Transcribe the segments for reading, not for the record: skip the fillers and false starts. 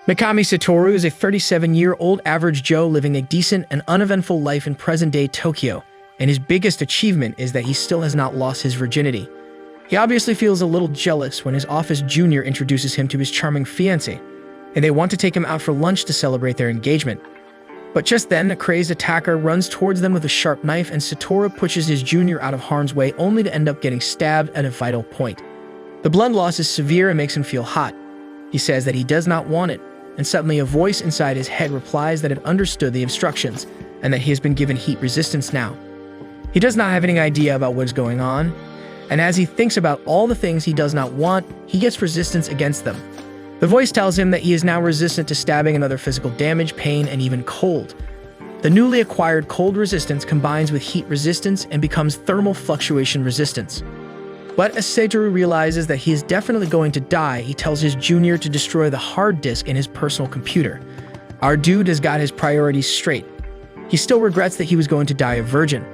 Mikami Satoru is a 37-year-old average Joe living a decent and uneventful life in present-day Tokyo, and his biggest achievement is that he still has not lost his virginity. He obviously feels a little jealous when his office junior introduces him to his charming fiancée, and they want to take him out for lunch to celebrate their engagement. But just then, a crazed attacker runs towards them with a sharp knife, and Satoru pushes his junior out of harm's way only to end up getting stabbed at a vital point. The blood loss is severe and makes him feel hot. He says that he does not want it, and suddenly a voice inside his head replies that it understood the instructions and that he has been given heat resistance now. He does not have any idea about what is going on, and as he thinks about all the things he does not want, he gets resistance against them. The voice tells him that he is now resistant to stabbing and other physical damage, pain, and even cold. The newly acquired cold resistance combines with heat resistance and becomes thermal fluctuation resistance. But as Satoru realizes that he is definitely going to die, he tells his junior to destroy the hard disk in his personal computer. Our dude has got his priorities straight. He still regrets that he was going to die a virgin.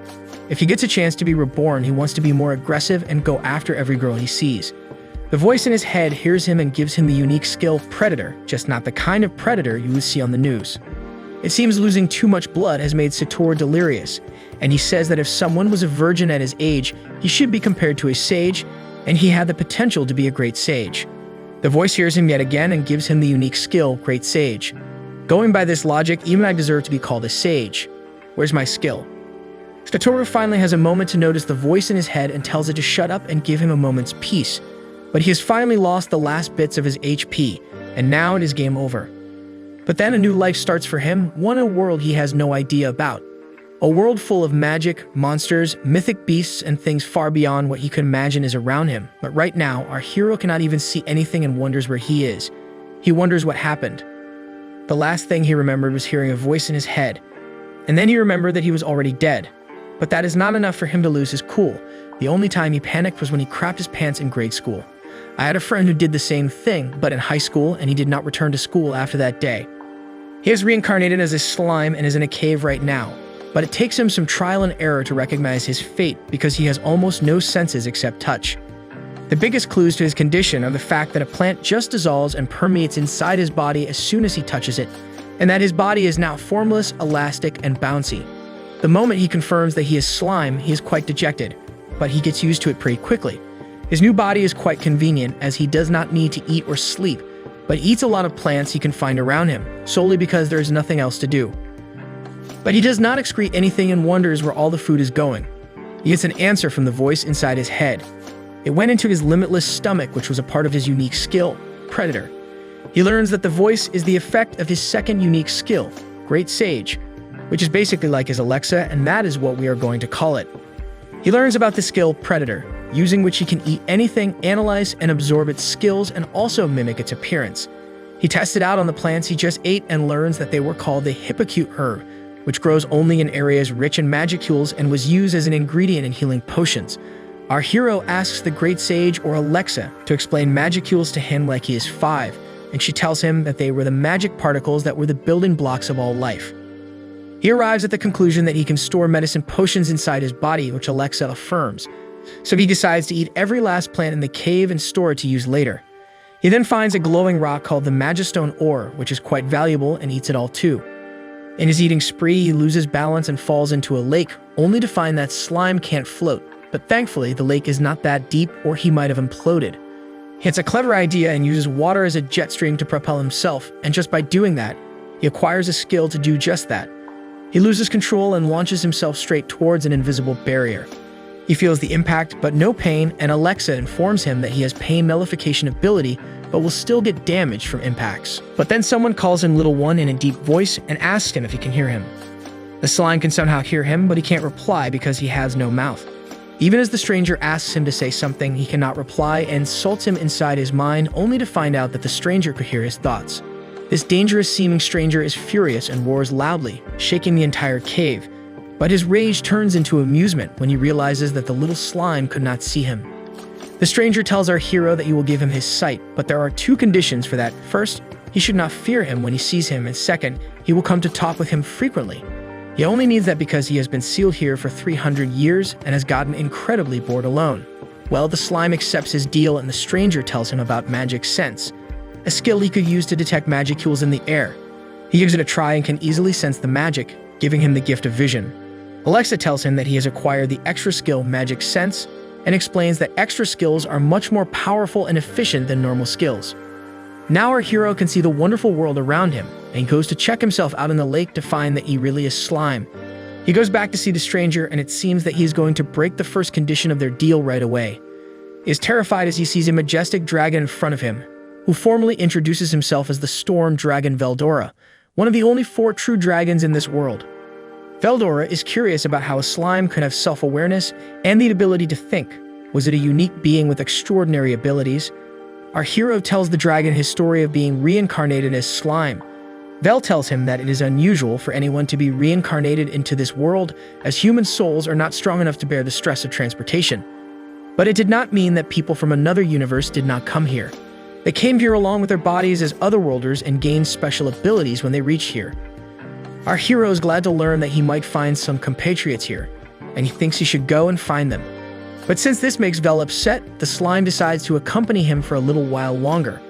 If he gets a chance to be reborn, he wants to be more aggressive and go after every girl he sees. The voice in his head hears him and gives him the unique skill Predator, just not the kind of predator you would see on the news. It seems losing too much blood has made Satoru delirious, and he says that if someone was a virgin at his age, he should be compared to a sage, and he had the potential to be a great sage. The voice hears him yet again and gives him the unique skill, Great Sage. Going by this logic, even I deserve to be called a sage. Where's my skill? Satoru finally has a moment to notice the voice in his head and tells it to shut up and give him a moment's peace. But he has finally lost the last bits of his HP, and now it is game over. But then a new life starts for him, one in a world he has no idea about. A world full of magic, monsters, mythic beasts, and things far beyond what he could imagine is around him. But right now, our hero cannot even see anything and wonders where he is. He wonders what happened. The last thing he remembered was hearing a voice in his head. And then he remembered that he was already dead. But that is not enough for him to lose his cool. The only time he panicked was when he crapped his pants in grade school. I had a friend who did the same thing, but in high school, and he did not return to school after that day. He is reincarnated as a slime and is in a cave right now, but it takes him some trial and error to recognize his fate because he has almost no senses except touch. The biggest clues to his condition are the fact that a plant just dissolves and permeates inside his body as soon as he touches it, and that his body is now formless, elastic, and bouncy. The moment he confirms that he is slime, he is quite dejected, but he gets used to it pretty quickly. His new body is quite convenient as he does not need to eat or sleep, but eats a lot of plants he can find around him, solely because there is nothing else to do. But he does not excrete anything and wonders where all the food is going. He gets an answer from the voice inside his head. It went into his limitless stomach, which was a part of his unique skill, Predator. He learns that the voice is the effect of his second unique skill, Great Sage, which is basically like his Alexa, and that is what we are going to call it. He learns about the skill Predator, using which he can eat anything, analyze and absorb its skills, and also mimic its appearance. He tests it out on the plants he just ate and learns that they were called the hippocute herb, which grows only in areas rich in magicules and was used as an ingredient in healing potions. Our hero asks the Great Sage, or Alexa, to explain magicules to him like he is 5, and she tells him that they were the magic particles that were the building blocks of all life. He arrives at the conclusion that he can store medicine potions inside his body, which Alexa affirms. So he decides to eat every last plant in the cave and store it to use later. He then finds a glowing rock called the Magistone ore, which is quite valuable, and eats it all too. In his eating spree, he loses balance and falls into a lake, only to find that slime can't float. But thankfully, the lake is not that deep, or he might have imploded. He has a clever idea and uses water as a jet stream to propel himself, and just by doing that, he acquires a skill to do just that. He loses control and launches himself straight towards an invisible barrier. He feels the impact, but no pain, and Alexa informs him that he has pain nullification ability, but will still get damaged from impacts. But then someone calls him Little One in a deep voice and asks him if he can hear him. The slime can somehow hear him, but he can't reply because he has no mouth. Even as the stranger asks him to say something, he cannot reply and insults him inside his mind, only to find out that the stranger could hear his thoughts. This dangerous-seeming stranger is furious and roars loudly, shaking the entire cave. But his rage turns into amusement when he realizes that the little slime could not see him. The stranger tells our hero that he will give him his sight, but there are 2 conditions for that. First, he should not fear him when he sees him, and second, he will come to talk with him frequently. He only needs that because he has been sealed here for 300 years and has gotten incredibly bored alone. Well, the slime accepts his deal and the stranger tells him about magic sense. a skill he could use to detect magicules in the air. He gives it a try and can easily sense the magic, giving him the gift of vision. Alexa tells him that he has acquired the extra skill Magic Sense and explains that extra skills are much more powerful and efficient than normal skills. Now our hero can see the wonderful world around him, and he goes to check himself out in the lake to find that he really is slime. He goes back to see the stranger, and it seems that he's going to break the first condition of their deal right away. He is terrified as he sees a majestic dragon in front of him, who formally introduces himself as the storm dragon Veldora, one of the only 4 true dragons in this world. Veldora is curious about how a slime could have self-awareness and the ability to think. Was it a unique being with extraordinary abilities? Our hero tells the dragon his story of being reincarnated as slime. Vel tells him that it is unusual for anyone to be reincarnated into this world, as human souls are not strong enough to bear the stress of transportation. But it did not mean that people from another universe did not come here. They came here along with their bodies as otherworlders and gained special abilities when they reached here. Our hero is glad to learn that he might find some compatriots here, and he thinks he should go and find them. But since this makes Vel upset, the slime decides to accompany him for a little while longer.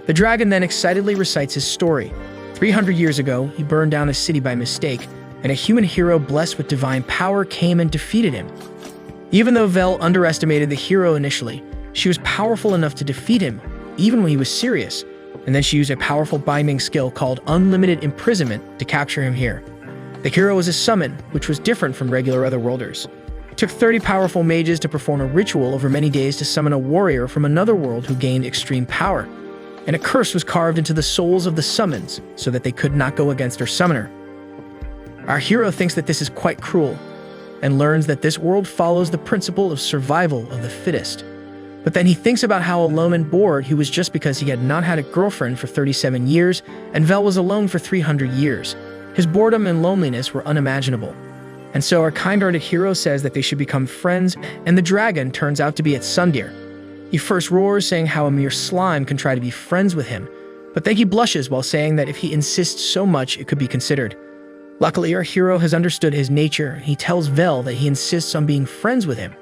The dragon then excitedly recites his story. 300 years ago, he burned down a city by mistake, and a human hero blessed with divine power came and defeated him. Even though Vel underestimated the hero initially, she was powerful enough to defeat him, even when he was serious, and then she used a powerful binding skill called unlimited imprisonment to capture him here. The hero was a summon, which was different from regular otherworlders. It took 30 powerful mages to perform a ritual over many days to summon a warrior from another world who gained extreme power, and a curse was carved into the souls of the summons so that they could not go against their summoner. Our hero thinks that this is quite cruel, and learns that this world follows the principle of survival of the fittest. But then he thinks about how alone and bored he was just because he had not had a girlfriend for 37 years, and Vel was alone for 300 years. His boredom and loneliness were unimaginable. And so our kind-hearted hero says that they should become friends, and the dragon turns out to be its son deer. He first roars, saying how a mere slime can try to be friends with him, but then he blushes while saying that if he insists so much, it could be considered. Luckily, our hero has understood his nature. He tells Vel that he insists on being friends with him.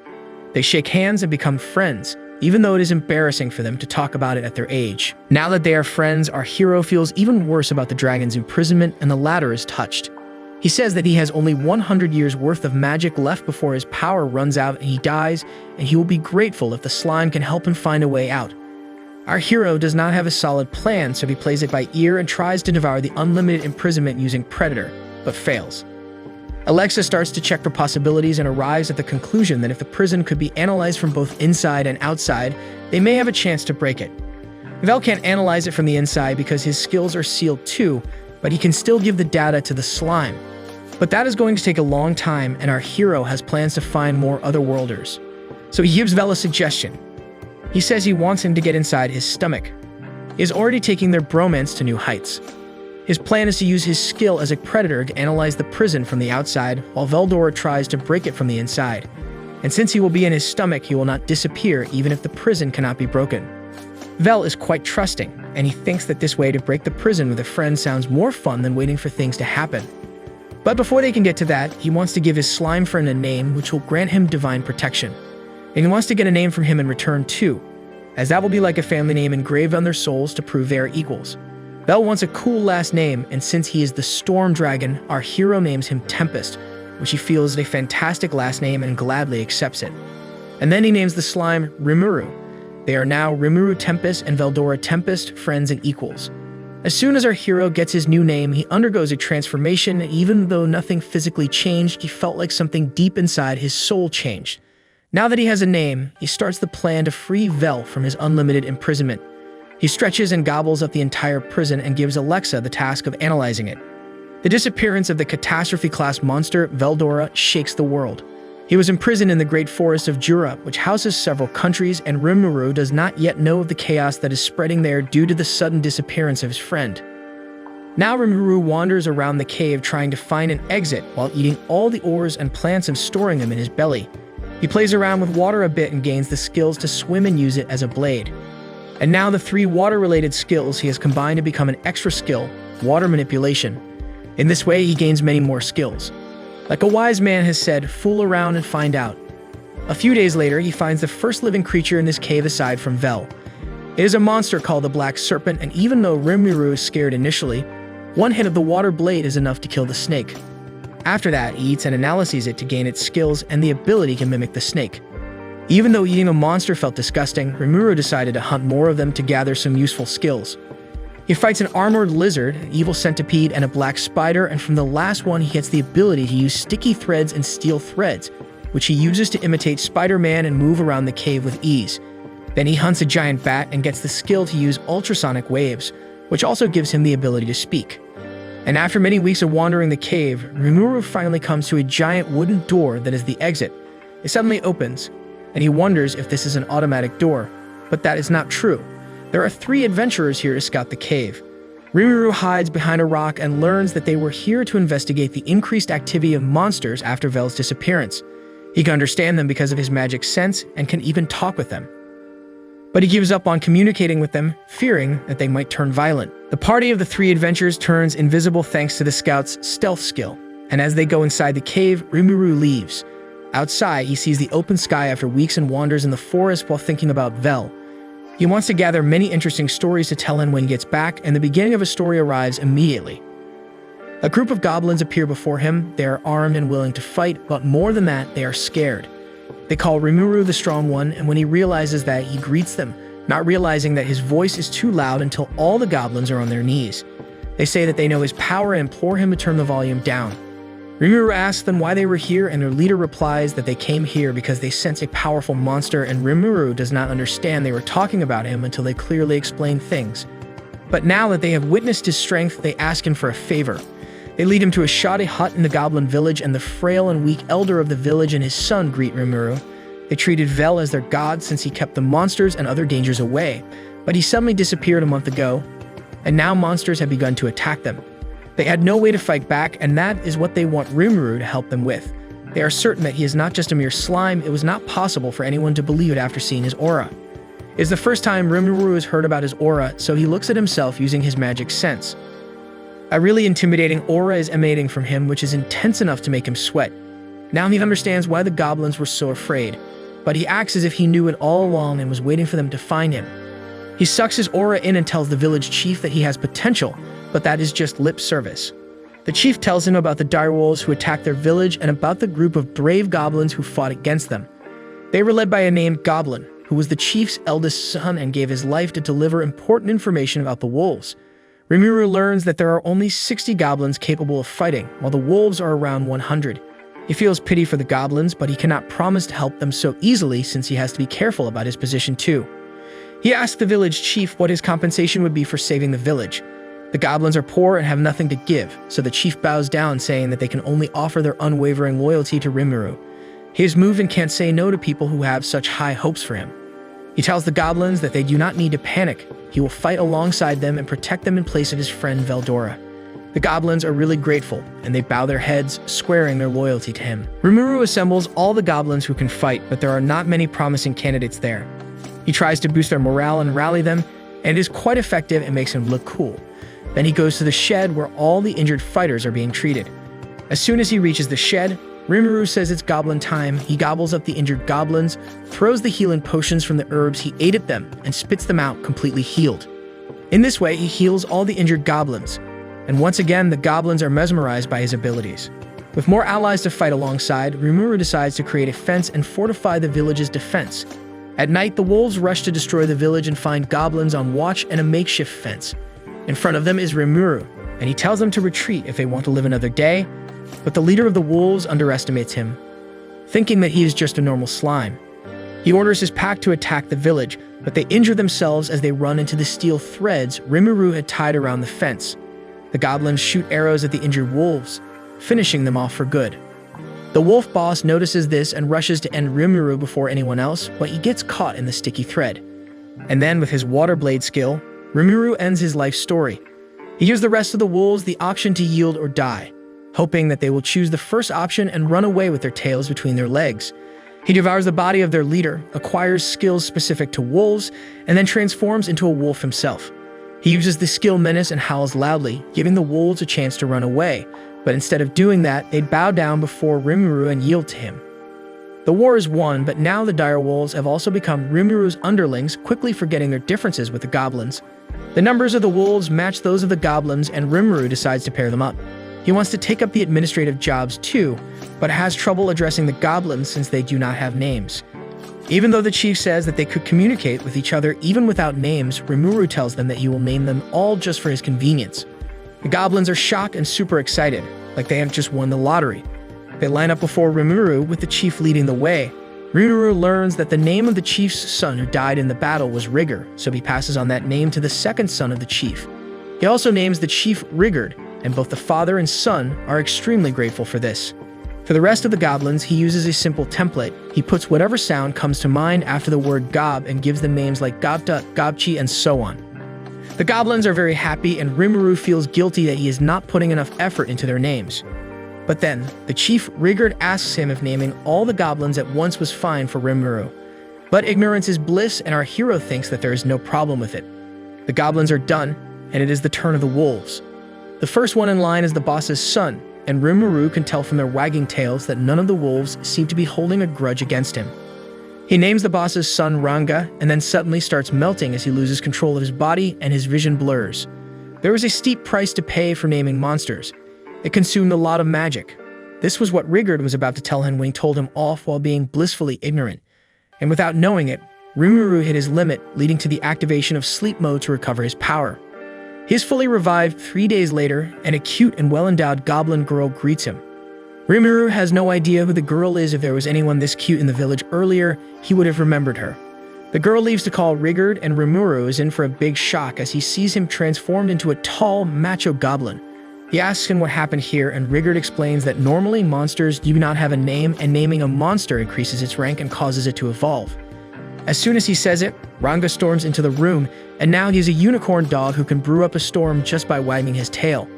They shake hands and become friends, even though it is embarrassing for them to talk about it at their age. Now that they are friends, our hero feels even worse about the dragon's imprisonment, and the latter is touched. He says that he has only 100 years worth of magic left before his power runs out and he dies, and he will be grateful if the slime can help him find a way out. Our hero does not have a solid plan, so he plays it by ear and tries to devour the unlimited imprisonment using Predator, but fails. Alexa starts to check for possibilities and arrives at the conclusion that if the prison could be analyzed from both inside and outside, they may have a chance to break it. Vel can't analyze it from the inside because his skills are sealed too, but he can still give the data to the slime. But that is going to take a long time, and our hero has plans to find more otherworlders. So he gives Vel a suggestion. He says he wants him to get inside his stomach. He is already taking their bromance to new heights. His plan is to use his skill as a predator to analyze the prison from the outside, while Veldora tries to break it from the inside. And since he will be in his stomach, he will not disappear even if the prison cannot be broken. Vel is quite trusting, and he thinks that this way to break the prison with a friend sounds more fun than waiting for things to happen. But before they can get to that, he wants to give his slime friend a name which will grant him divine protection. And he wants to get a name from him in return too, as that will be like a family name engraved on their souls to prove they are equals. Vel wants a cool last name, and since he is the Storm Dragon, our hero names him Tempest, which he feels is a fantastic last name and gladly accepts it. And then he names the slime Rimuru. They are now Rimuru Tempest and Veldora Tempest, friends and equals. As soon as our hero gets his new name, he undergoes a transformation, and even though nothing physically changed, he felt like something deep inside his soul changed. Now that he has a name, he starts the plan to free Vel from his unlimited imprisonment. He stretches and gobbles up the entire prison and gives Alexa the task of analyzing it. The disappearance of the catastrophe-class monster, Veldora, shakes the world. He was imprisoned in the Great Forest of Jura, which houses several countries, and Rimuru does not yet know of the chaos that is spreading there due to the sudden disappearance of his friend. Now Rimuru wanders around the cave trying to find an exit while eating all the ores and plants and storing them in his belly. He plays around with water a bit and gains the skills to swim and use it as a blade. And now the 3 water-related skills he has combined to become an extra skill, water manipulation. In this way, he gains many more skills. Like a wise man has said, fool around and find out. A few days later, he finds the first living creature in this cave aside from Vel. It is a monster called the Black Serpent, and even though Rimuru is scared initially, one hit of the water blade is enough to kill the snake. After that, he eats and analyzes it to gain its skills and the ability to mimic the snake. Even though eating a monster felt disgusting, Rimuru decided to hunt more of them to gather some useful skills. He fights an armored lizard, an evil centipede, and a black spider, and from the last one he gets the ability to use sticky threads and steel threads, which he uses to imitate Spider-Man and move around the cave with ease. Then he hunts a giant bat and gets the skill to use ultrasonic waves, which also gives him the ability to speak. And after many weeks of wandering the cave, Rimuru finally comes to a giant wooden door that is the exit. It suddenly opens, and he wonders if this is an automatic door, but that is not true. There are 3 adventurers here to scout the cave. Rimuru hides behind a rock and learns that they were here to investigate the increased activity of monsters after Vel's disappearance. He can understand them because of his magic sense and can even talk with them. But he gives up on communicating with them, fearing that they might turn violent. The party of the 3 adventurers turns invisible thanks to the scout's stealth skill, and as they go inside the cave, Rimuru leaves. Outside, he sees the open sky after weeks and wanders in the forest while thinking about Vel. He wants to gather many interesting stories to tell him when he gets back, and the beginning of a story arrives immediately. A group of goblins appear before him. They are armed and willing to fight, but more than that, they are scared. They call Rimuru the Strong One, and when he realizes that, he greets them, not realizing that his voice is too loud until all the goblins are on their knees. They say that they know his power and implore him to turn the volume down. Rimuru asks them why they were here, and their leader replies that they came here because they sense a powerful monster, and Rimuru does not understand they were talking about him until they clearly explain things. But now that they have witnessed his strength, they ask him for a favor. They lead him to a shoddy hut in the goblin village, and the frail and weak elder of the village and his son greet Rimuru. They treated Vel as their god since he kept the monsters and other dangers away, but he suddenly disappeared a month ago, and now monsters have begun to attack them. They had no way to fight back, and that is what they want Rimuru to help them with. They are certain that he is not just a mere slime. It was not possible for anyone to believe it after seeing his aura. It is the first time Rimuru has heard about his aura, so he looks at himself using his magic sense. A really intimidating aura is emanating from him, which is intense enough to make him sweat. Now he understands why the goblins were so afraid, but he acts as if he knew it all along and was waiting for them to find him. He sucks his aura in and tells the village chief that he has potential, but that is just lip service. The chief tells him about the direwolves who attacked their village and about the group of brave goblins who fought against them. They were led by a named Goblin, who was the chief's eldest son and gave his life to deliver important information about the wolves. Rimuru learns that there are only 60 goblins capable of fighting, while the wolves are around 100. He feels pity for the goblins, but he cannot promise to help them so easily since he has to be careful about his position too. He asks the village chief what his compensation would be for saving the village. The goblins are poor and have nothing to give, so the chief bows down, saying that they can only offer their unwavering loyalty to Rimuru. He is moved and can't say no to people who have such high hopes for him. He tells the goblins that they do not need to panic. He will fight alongside them and protect them in place of his friend Veldora. The goblins are really grateful, and they bow their heads, swearing their loyalty to him. Rimuru assembles all the goblins who can fight, but there are not many promising candidates there. He tries to boost their morale and rally them, and it is quite effective and makes him look cool. Then he goes to the shed where all the injured fighters are being treated. As soon as he reaches the shed, Rimuru says it's goblin time. He gobbles up the injured goblins, throws the healing potions from the herbs he ate at them, and spits them out completely healed. In this way, he heals all the injured goblins. And once again, the goblins are mesmerized by his abilities. With more allies to fight alongside, Rimuru decides to create a fence and fortify the village's defense. At night, the wolves rush to destroy the village and find goblins on watch and a makeshift fence. In front of them is Rimuru, and he tells them to retreat if they want to live another day, but the leader of the wolves underestimates him, thinking that he is just a normal slime. He orders his pack to attack the village, but they injure themselves as they run into the steel threads Rimuru had tied around the fence. The goblins shoot arrows at the injured wolves, finishing them off for good. The wolf boss notices this and rushes to end Rimuru before anyone else, but he gets caught in the sticky thread. And then with his water blade skill, Rimuru ends his life story. He gives the rest of the wolves the option to yield or die, hoping that they will choose the first option and run away with their tails between their legs. He devours the body of their leader, acquires skills specific to wolves, and then transforms into a wolf himself. He uses the skill Menace and howls loudly, giving the wolves a chance to run away, but instead of doing that, they bow down before Rimuru and yield to him. The war is won, but now the dire wolves have also become Rimuru's underlings, quickly forgetting their differences with the goblins. The numbers of the wolves match those of the goblins, and Rimuru decides to pair them up. He wants to take up the administrative jobs too, but has trouble addressing the goblins since they do not have names. Even though the chief says that they could communicate with each other even without names, Rimuru tells them that he will name them all just for his convenience. The goblins are shocked and super excited, like they have just won the lottery. They line up before Rimuru, with the chief leading the way. Rimuru learns that the name of the chief's son who died in the battle was Rigor, so he passes on that name to the second son of the chief. He also names the chief Rigard, and both the father and son are extremely grateful for this. For the rest of the goblins, he uses a simple template. He puts whatever sound comes to mind after the word gob and gives them names like Gobta, Gobchi, and so on. The goblins are very happy, and Rimuru feels guilty that he is not putting enough effort into their names. But then, the chief Rigard asks him if naming all the goblins at once was fine for Rimuru. But ignorance is bliss, and our hero thinks that there is no problem with it. The goblins are done, and it is the turn of the wolves. The first one in line is the boss's son, and Rimuru can tell from their wagging tails that none of the wolves seem to be holding a grudge against him. He names the boss's son Ranga, and then suddenly starts melting as he loses control of his body and his vision blurs. There is a steep price to pay for naming monsters. It consumed a lot of magic. This was what Rigard was about to tell him when he told him off while being blissfully ignorant. And without knowing it, Rimuru hit his limit, leading to the activation of sleep mode to recover his power. He is fully revived 3 days later, and a cute and well-endowed goblin girl greets him. Rimuru has no idea who the girl is. If there was anyone this cute in the village earlier, he would have remembered her. The girl leaves to call Rigard, and Rimuru is in for a big shock as he sees him transformed into a tall, macho goblin. He asks him what happened here, and Rigard explains that normally monsters do not have a name, and naming a monster increases its rank and causes it to evolve. As soon as he says it, Ranga storms into the room, and now he's a unicorn dog who can brew up a storm just by wagging his tail.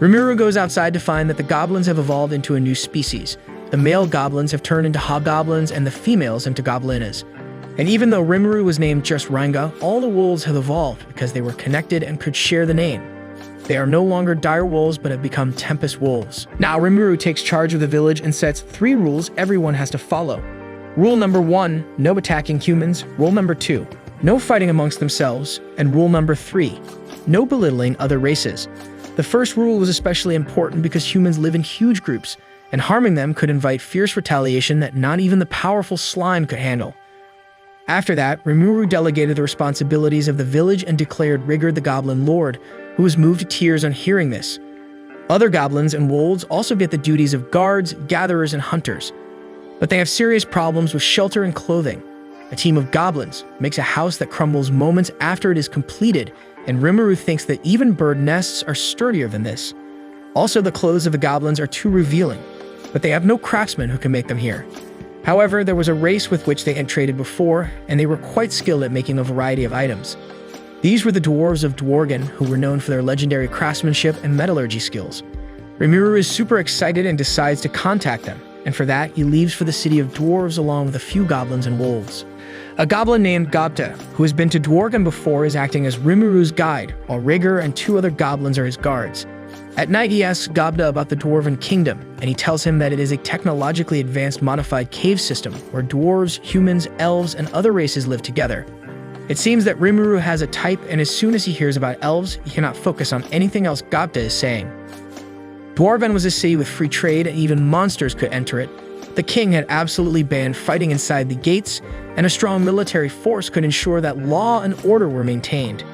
Rimuru goes outside to find that the goblins have evolved into a new species. The male goblins have turned into hobgoblins and the females into goblinas. And even though Rimuru was named just Ranga, all the wolves have evolved because they were connected and could share the name. They are no longer dire wolves, but have become Tempest wolves. Now Rimuru takes charge of the village and sets 3 rules everyone has to follow. Rule number 1, no attacking humans. Rule number 2, no fighting amongst themselves. And rule number 3, no belittling other races. The first rule was especially important because humans live in huge groups, and harming them could invite fierce retaliation that not even the powerful slime could handle. After that, Rimuru delegated the responsibilities of the village and declared Rigard the Goblin Lord, who was moved to tears on hearing this. Other goblins and wolves also get the duties of guards, gatherers, and hunters. But they have serious problems with shelter and clothing. A team of goblins makes a house that crumbles moments after it is completed, and Rimuru thinks that even bird nests are sturdier than this. Also, the clothes of the goblins are too revealing, but they have no craftsmen who can make them here. However, there was a race with which they had traded before, and they were quite skilled at making a variety of items. These were the dwarves of Dworgen, who were known for their legendary craftsmanship and metallurgy skills. Rimuru is super excited and decides to contact them, and for that, he leaves for the city of dwarves along with a few goblins and wolves. A goblin named Gobta, who has been to Dworgen before, is acting as Rimuru's guide, while Rigor and 2 other goblins are his guards. At night, he asks Gobta about the Dwarven Kingdom, and he tells him that it is a technologically advanced modified cave system where dwarves, humans, elves, and other races live together. It seems that Rimuru has a type, and as soon as he hears about elves, he cannot focus on anything else Gobta is saying. Dwarven was a city with free trade, and even monsters could enter it. The king had absolutely banned fighting inside the gates, and a strong military force could ensure that law and order were maintained.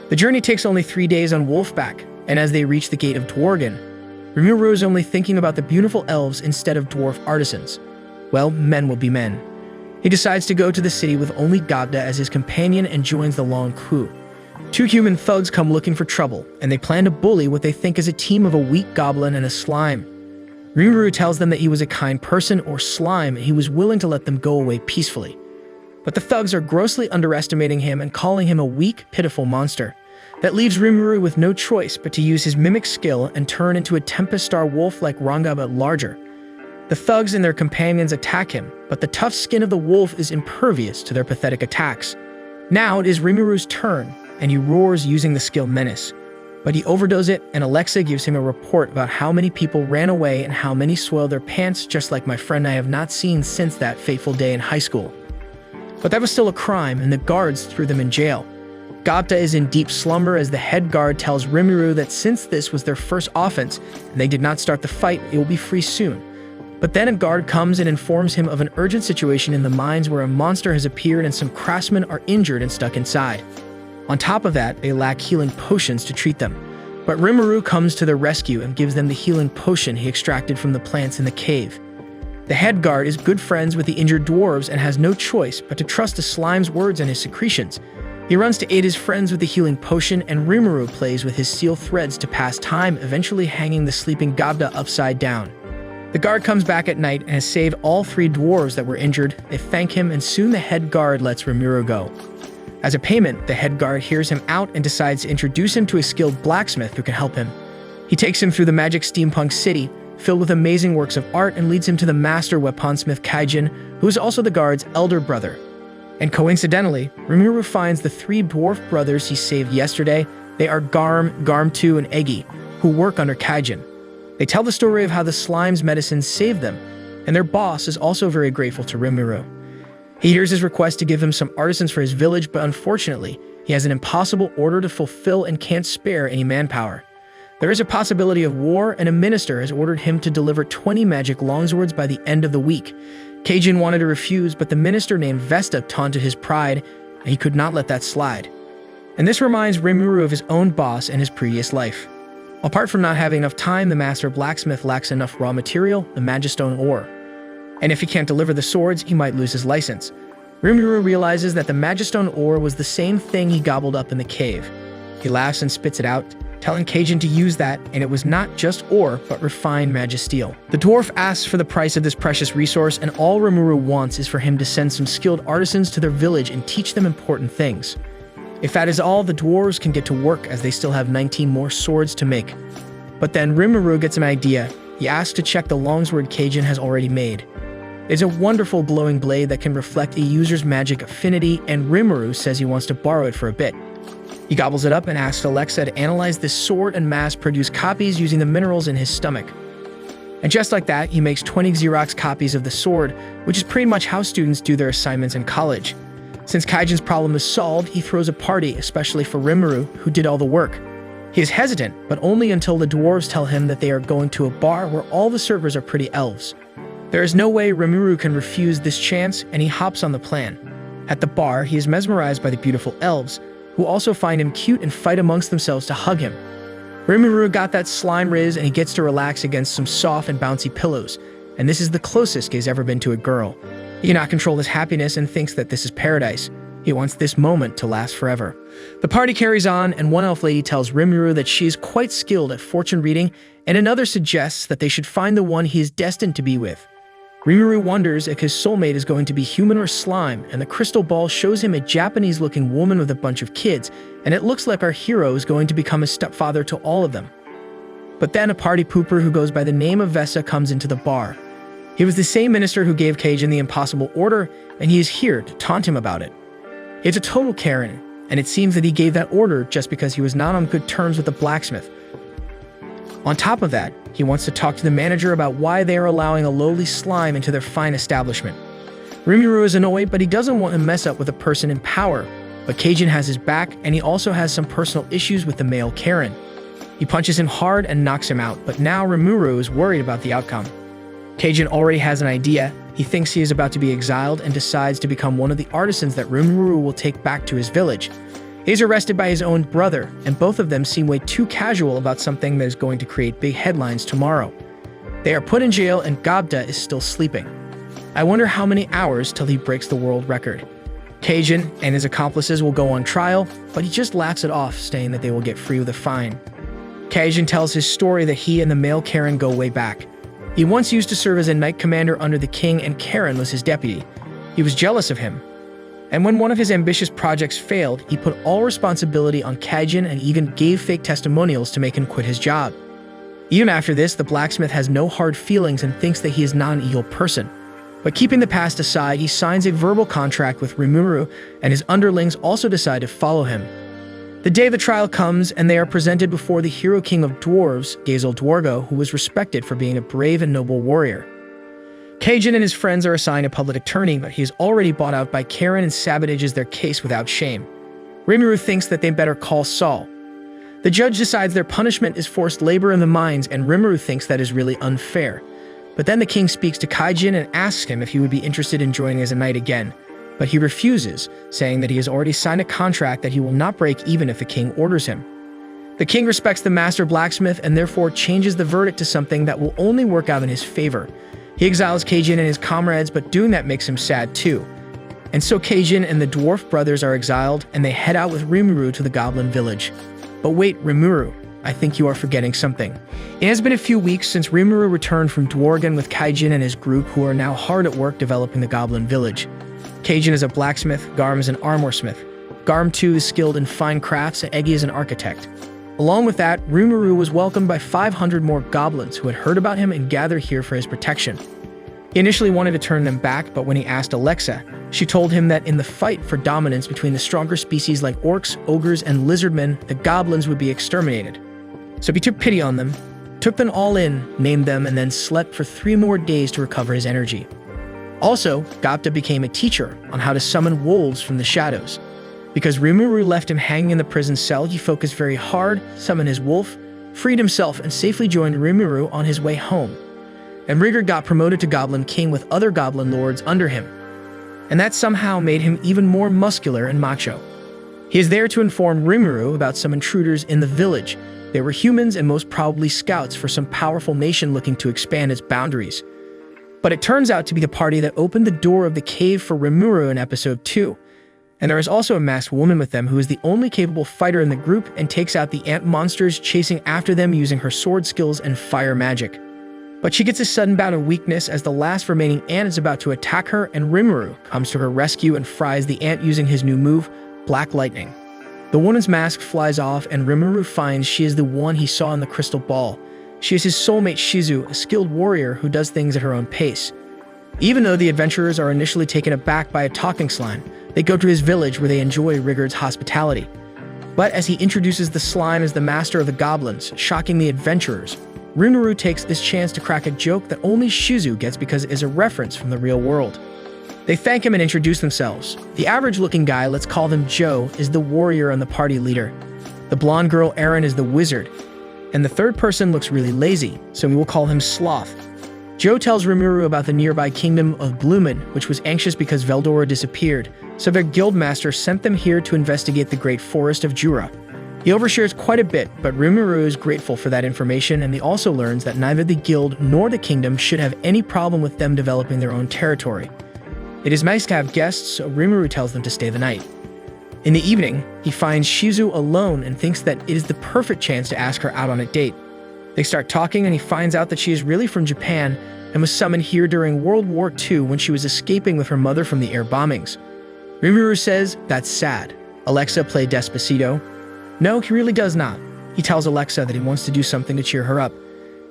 The journey takes only 3 days on Wolfback, and as they reach the gate of Dworgen, Rimuru is only thinking about the beautiful elves instead of dwarf artisans. Well, men will be men. He decides to go to the city with only Gobta as his companion and joins the long crew. 2 human thugs come looking for trouble, and they plan to bully what they think is a team of a weak goblin and a slime. Rimuru tells them that he was a kind person or slime, and he was willing to let them go away peacefully. But the thugs are grossly underestimating him and calling him a weak, pitiful monster. That leaves Rimuru with no choice but to use his mimic skill and turn into a Tempest Star wolf like Ranga but larger. The thugs and their companions attack him, but the tough skin of the wolf is impervious to their pathetic attacks. Now it is Rimuru's turn, and he roars using the skill Menace. But he overdoses it, and Alexa gives him a report about how many people ran away and how many soiled their pants, just like my friend I have not seen since that fateful day in high school. But that was still a crime, and the guards threw them in jail. Gobta is in deep slumber as the head guard tells Rimuru that since this was their first offense and they did not start the fight, it will be free soon. But then a guard comes and informs him of an urgent situation in the mines where a monster has appeared and some craftsmen are injured and stuck inside. On top of that, they lack healing potions to treat them. But Rimuru comes to their rescue and gives them the healing potion he extracted from the plants in the cave. The head guard is good friends with the injured dwarves and has no choice but to trust the slime's words and his secretions. He runs to aid his friends with the healing potion, and Rimuru plays with his steel threads to pass time, eventually hanging the sleeping Gobta upside down. The guard comes back at night and has saved all 3 dwarves that were injured. They thank him, and soon the head guard lets Rimuru go. As a payment, the head guard hears him out and decides to introduce him to a skilled blacksmith who can help him. He takes him through the magic steampunk city, filled with amazing works of art, and leads him to the master weaponsmith Kaijin, who is also the guard's elder brother. And coincidentally, Rimuru finds the 3 dwarf brothers he saved yesterday. They are Garm, Garm2, and Egi, who work under Kaijin. They tell the story of how the slime's medicine saved them, and their boss is also very grateful to Rimuru. He hears his request to give him some artisans for his village, but unfortunately, he has an impossible order to fulfill and can't spare any manpower. There is a possibility of war, and a minister has ordered him to deliver 20 magic longswords by the end of the week. Kaijin wanted to refuse, but the minister named Vesta taunted his pride, and he could not let that slide. And this reminds Rimuru of his own boss and his previous life. Apart from not having enough time, the master blacksmith lacks enough raw material, the magistone ore. And if he can't deliver the swords, he might lose his license. Rimuru realizes that the magistone ore was the same thing he gobbled up in the cave. He laughs and spits it out, telling Kaijin to use that, and it was not just ore, but refined magisteel. The dwarf asks for the price of this precious resource, and all Rimuru wants is for him to send some skilled artisans to their village and teach them important things. If that is all, the dwarves can get to work as they still have 19 more swords to make. But then Rimuru gets an idea. He asks to check the longsword Kaijin has already made. It's a wonderful glowing blade that can reflect a user's magic affinity, and Rimuru says he wants to borrow it for a bit. He gobbles it up and asks Alexa to analyze this sword and mass-produce copies using the minerals in his stomach. And just like that, he makes 20 Xerox copies of the sword, which is pretty much how students do their assignments in college. Since Kaijin's problem is solved, he throws a party, especially for Rimuru, who did all the work. He is hesitant, but only until the dwarves tell him that they are going to a bar where all the servers are pretty elves. There is no way Rimuru can refuse this chance, and he hops on the plan. At the bar, he is mesmerized by the beautiful elves, who also find him cute and fight amongst themselves to hug him. Rimuru got that slime riz, and he gets to relax against some soft and bouncy pillows, and this is the closest he's ever been to a girl. He cannot control his happiness and thinks that this is paradise. He wants this moment to last forever. The party carries on, and one elf lady tells Rimuru that she is quite skilled at fortune reading, and another suggests that they should find the one he is destined to be with. Rimuru wonders if his soulmate is going to be human or slime, and the crystal ball shows him a Japanese-looking woman with a bunch of kids, and it looks like our hero is going to become a stepfather to all of them. But then a party pooper who goes by the name of Vesa comes into the bar. He was the same minister who gave Kaijin the impossible order, and he is here to taunt him about it. It's a total Karen, and it seems that he gave that order just because he was not on good terms with the blacksmith. On top of that, he wants to talk to the manager about why they are allowing a lowly slime into their fine establishment. Rimuru is annoyed, but he doesn't want to mess up with a person in power. But Kaijin has his back, and he also has some personal issues with the male Karen. He punches him hard and knocks him out, but now Rimuru is worried about the outcome. Kaijin already has an idea. He thinks he is about to be exiled and decides to become one of the artisans that Rimuru will take back to his village. He is arrested by his own brother, and both of them seem way too casual about something that is going to create big headlines tomorrow. They are put in jail, and Gobta is still sleeping. I wonder how many hours till he breaks the world record. Kaijin and his accomplices will go on trial, but he just laughs it off, saying that they will get free with a fine. Kaijin tells his story that he and the male Karen go way back. He once used to serve as a knight commander under the king, and Karen was his deputy. He was jealous of him. And when one of his ambitious projects failed, he put all responsibility on Kaijin and even gave fake testimonials to make him quit his job. Even after this, the blacksmith has no hard feelings and thinks that he is not an evil person. But keeping the past aside, he signs a verbal contract with Rimuru, and his underlings also decide to follow him. The day the trial comes, and they are presented before the hero king of dwarves, Gazel Dwargo, who was respected for being a brave and noble warrior. Kaijin and his friends are assigned a public attorney, but he is already bought out by Karen and sabotages their case without shame. Rimuru thinks that they better call Saul. The judge decides their punishment is forced labor in the mines, and Rimuru thinks that is really unfair. But then the king speaks to Kaijin and asks him if he would be interested in joining as a knight again. But he refuses, saying that he has already signed a contract that he will not break even if the king orders him. The king respects the master blacksmith and therefore changes the verdict to something that will only work out in his favor. He exiles Kaijin and his comrades, but doing that makes him sad too. And so Kaijin and the dwarf brothers are exiled, and they head out with Rimuru to the goblin village. But wait, Rimuru, I think you are forgetting something. It has been a few weeks since Rimuru returned from Dworgen with Kaijin and his group, who are now hard at work developing the goblin village. Kaijin is a blacksmith, Garm is an armorsmith. Garm too is skilled in fine crafts, and Eggy is an architect. Along with that, Rimuru was welcomed by 500 more goblins who had heard about him and gathered here for his protection. He initially wanted to turn them back, but when he asked Alexa, she told him that in the fight for dominance between the stronger species like orcs, ogres, and lizardmen, the goblins would be exterminated. So he took pity on them, took them all in, named them, and then slept for 3 more days to recover his energy. Also, Gapta became a teacher on how to summon wolves from the shadows. Because Rimuru left him hanging in the prison cell, he focused very hard, summoned his wolf, freed himself, and safely joined Rimuru on his way home. And Rigger got promoted to Goblin King with other goblin lords under him. And that somehow made him even more muscular and macho. He is there to inform Rimuru about some intruders in the village. They were humans and most probably scouts for some powerful nation looking to expand its boundaries. But it turns out to be the party that opened the door of the cave for Rimuru in episode 2. And there is also a masked woman with them who is the only capable fighter in the group and takes out the ant monsters, chasing after them using her sword skills and fire magic. But she gets a sudden bout of weakness as the last remaining ant is about to attack her, and Rimuru comes to her rescue and fries the ant using his new move, Black Lightning. The woman's mask flies off, and Rimuru finds she is the one he saw in the crystal ball. She is his soulmate Shizu, a skilled warrior who does things at her own pace. Even though the adventurers are initially taken aback by a talking slime, they go to his village where they enjoy Rigard's hospitality. But as he introduces the slime as the master of the goblins, shocking the adventurers, Rimuru takes this chance to crack a joke that only Shizu gets because it is a reference from the real world. They thank him and introduce themselves. The average-looking guy, let's call him Joe, is the warrior and the party leader. The blonde girl, Erin, is the wizard. And the third person looks really lazy, so we will call him Sloth. Joe tells Rimuru about the nearby kingdom of Bloomin, which was anxious because Veldora disappeared, so their guildmaster sent them here to investigate the great forest of Jura. He overshares quite a bit, but Rimuru is grateful for that information, and he also learns that neither the guild nor the kingdom should have any problem with them developing their own territory. It is nice to have guests, so Rimuru tells them to stay the night. In the evening, he finds Shizu alone and thinks that it is the perfect chance to ask her out on a date. They start talking, and he finds out that she is really from Japan and was summoned here during World War II when she was escaping with her mother from the air bombings. Rimuru says, "That's sad. Alexa, play Despacito." No, he really does not. He tells Alexa that he wants to do something to cheer her up.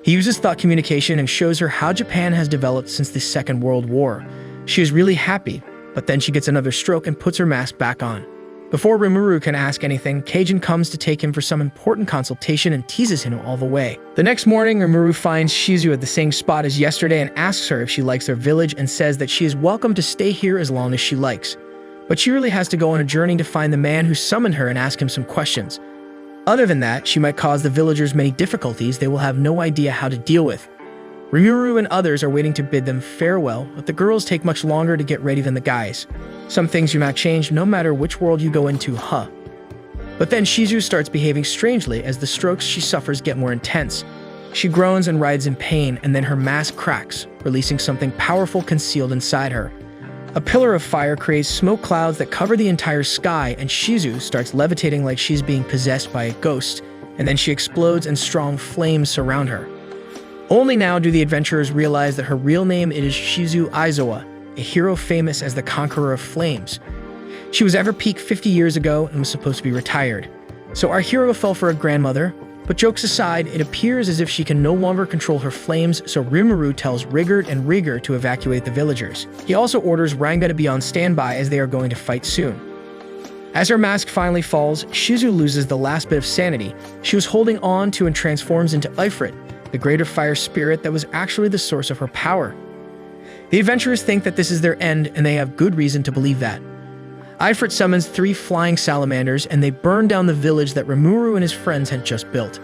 He uses thought communication and shows her how Japan has developed since the Second World War. She is really happy, but then she gets another stroke and puts her mask back on. Before Rimuru can ask anything, Kaijin comes to take him for some important consultation and teases him all the way. The next morning, Rimuru finds Shizu at the same spot as yesterday and asks her if she likes their village and says that she is welcome to stay here as long as she likes. But she really has to go on a journey to find the man who summoned her and ask him some questions. Other than that, she might cause the villagers many difficulties they will have no idea how to deal with. Rimuru and others are waiting to bid them farewell, but the girls take much longer to get ready than the guys. Some things do not change no matter which world you go into, huh? But then Shizu starts behaving strangely as the strokes she suffers get more intense. She groans and writhes in pain, and then her mask cracks, releasing something powerful concealed inside her. A pillar of fire creates smoke clouds that cover the entire sky, and Shizu starts levitating like she's being possessed by a ghost, and then she explodes and strong flames surround her. Only now do the adventurers realize that her real name is Shizu Aizawa, a hero famous as the Conqueror of Flames. She was ever peak 50 years ago and was supposed to be retired. So our hero fell for a grandmother, but jokes aside, it appears as if she can no longer control her flames, so Rimuru tells Rigard and Rigger to evacuate the villagers. He also orders Ranga to be on standby as they are going to fight soon. As her mask finally falls, Shizu loses the last bit of sanity she was holding on to and transforms into Ifrit, the greater fire spirit that was actually the source of her power. The adventurers think that this is their end, and they have good reason to believe that. Ifrit summons 3 flying salamanders, and they burn down the village that Rimuru and his friends had just built.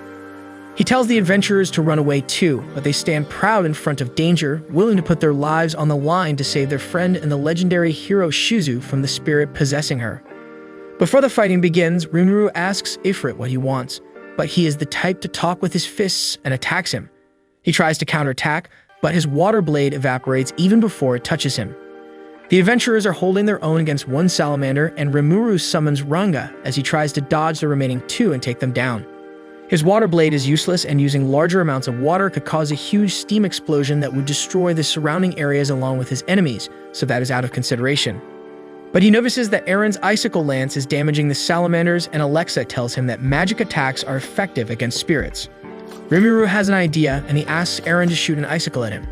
He tells the adventurers to run away too, but they stand proud in front of danger, willing to put their lives on the line to save their friend and the legendary hero Shizu from the spirit possessing her. Before the fighting begins, Rimuru asks Ifrit what he wants, but he is the type to talk with his fists and attacks him. He tries to counterattack, but his water blade evaporates even before it touches him. The adventurers are holding their own against 1 salamander, and Rimuru summons Ranga as he tries to dodge the remaining 2 and take them down. His water blade is useless, and using larger amounts of water could cause a huge steam explosion that would destroy the surrounding areas along with his enemies, so that is out of consideration. But he notices that Aaron's icicle lance is damaging the salamanders, and Alexa tells him that magic attacks are effective against spirits. Rimuru has an idea, and he asks Aaron to shoot an icicle at him.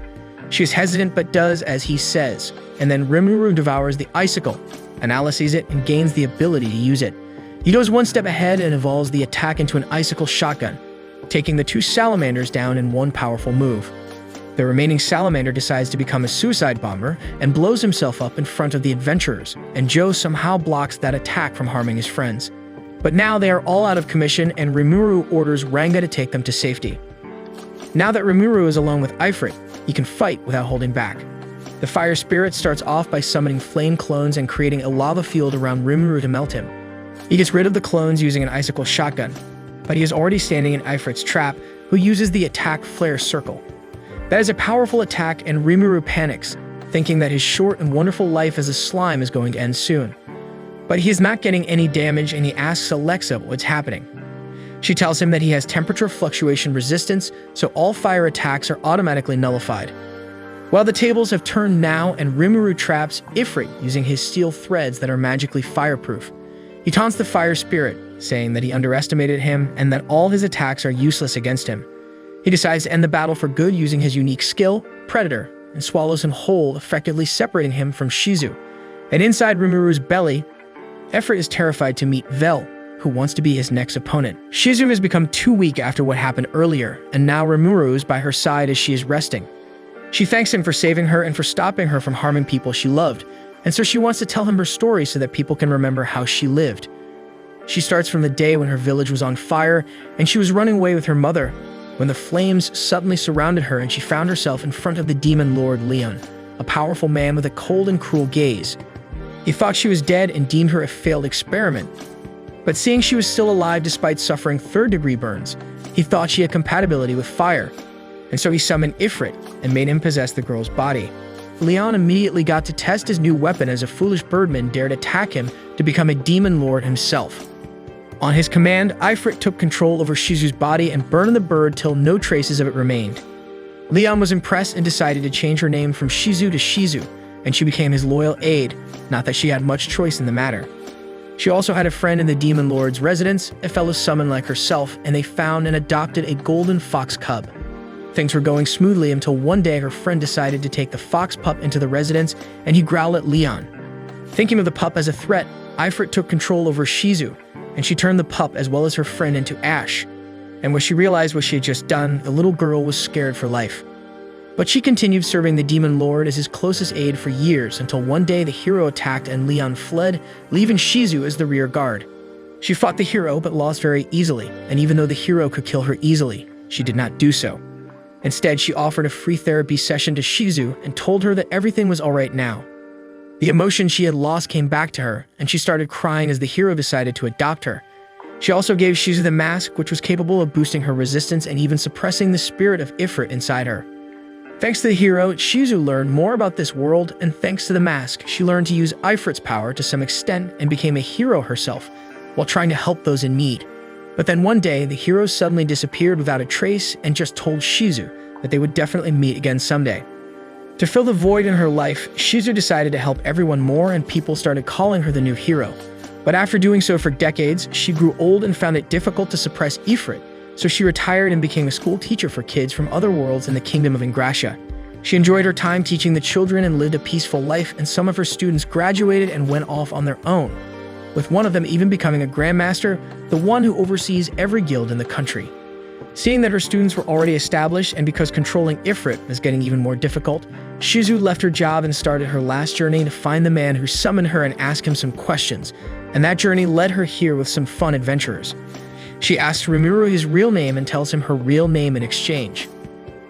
She is hesitant but does as he says, and then Rimuru devours the icicle, analyzes it, and gains the ability to use it. He goes 1 step ahead and evolves the attack into an icicle shotgun, taking the 2 salamanders down in one powerful move. The remaining salamander decides to become a suicide bomber and blows himself up in front of the adventurers, and Joe somehow blocks that attack from harming his friends. But now they are all out of commission, and Rimuru orders Ranga to take them to safety. Now that Rimuru is alone with Ifrit, he can fight without holding back. The fire spirit starts off by summoning flame clones and creating a lava field around Rimuru to melt him. He gets rid of the clones using an icicle shotgun, but he is already standing in Ifrit's trap, who uses the attack flare circle. That is a powerful attack, and Rimuru panics, thinking that his short and wonderful life as a slime is going to end soon. But he is not getting any damage, and he asks Alexa what's happening. She tells him that he has temperature fluctuation resistance, so all fire attacks are automatically nullified. Well, the tables have turned now, and Rimuru traps Ifrit using his steel threads that are magically fireproof. He taunts the fire spirit, saying that he underestimated him and that all his attacks are useless against him. He decides to end the battle for good using his unique skill, Predator, and swallows him whole, effectively separating him from Shizu. And inside Rimuru's belly, Ifrit is terrified to meet Vel, who wants to be his next opponent. Shizu has become too weak after what happened earlier, and now Rimuru is by her side as she is resting. She thanks him for saving her and for stopping her from harming people she loved, and so she wants to tell him her story so that people can remember how she lived. She starts from the day when her village was on fire and she was running away with her mother, when the flames suddenly surrounded her and she found herself in front of the demon lord Leon, a powerful man with a cold and cruel gaze. He thought she was dead and deemed her a failed experiment. But seeing she was still alive despite suffering 3rd-degree burns, he thought she had compatibility with fire, and so he summoned Ifrit and made him possess the girl's body. Leon immediately got to test his new weapon as a foolish birdman dared attack him to become a demon lord himself. On his command, Ifrit took control over Shizu's body and burned the bird till no traces of it remained. Leon was impressed and decided to change her name from Shizu to Shizu, and she became his loyal aide, not that she had much choice in the matter. She also had a friend in the demon lord's residence, a fellow summon like herself, and they found and adopted a golden fox cub. Things were going smoothly until one day her friend decided to take the fox pup into the residence, and he growled at Leon. Thinking of the pup as a threat, Ifrit took control over Shizu, and she turned the pup as well as her friend into ash. And when she realized what she had just done, the little girl was scared for life. But she continued serving the demon lord as his closest aide for years until one day the hero attacked and Leon fled, leaving Shizu as the rear guard. She fought the hero but lost very easily, and even though the hero could kill her easily, she did not do so. Instead, she offered a free therapy session to Shizu and told her that everything was alright now. The emotion she had lost came back to her, and she started crying as the hero decided to adopt her. She also gave Shizu the mask, which was capable of boosting her resistance and even suppressing the spirit of Ifrit inside her. Thanks to the hero, Shizu learned more about this world, and thanks to the mask, she learned to use Ifrit's power to some extent and became a hero herself, while trying to help those in need. But then one day, the hero suddenly disappeared without a trace and just told Shizu that they would definitely meet again someday. To fill the void in her life, Shizu decided to help everyone more, and people started calling her the new hero. But after doing so for decades, she grew old and found it difficult to suppress Ifrit, so she retired and became a school teacher for kids from other worlds in the kingdom of Ingrassia. She enjoyed her time teaching the children and lived a peaceful life, and some of her students graduated and went off on their own. with one of them even becoming a grandmaster, the one who oversees every guild in the country. Seeing that her students were already established and because controlling Ifrit was getting even more difficult, Shizu left her job and started her last journey to find the man who summoned her and ask him some questions, and that journey led her here with some fun adventurers. She asks Rimuru his real name and tells him her real name in exchange.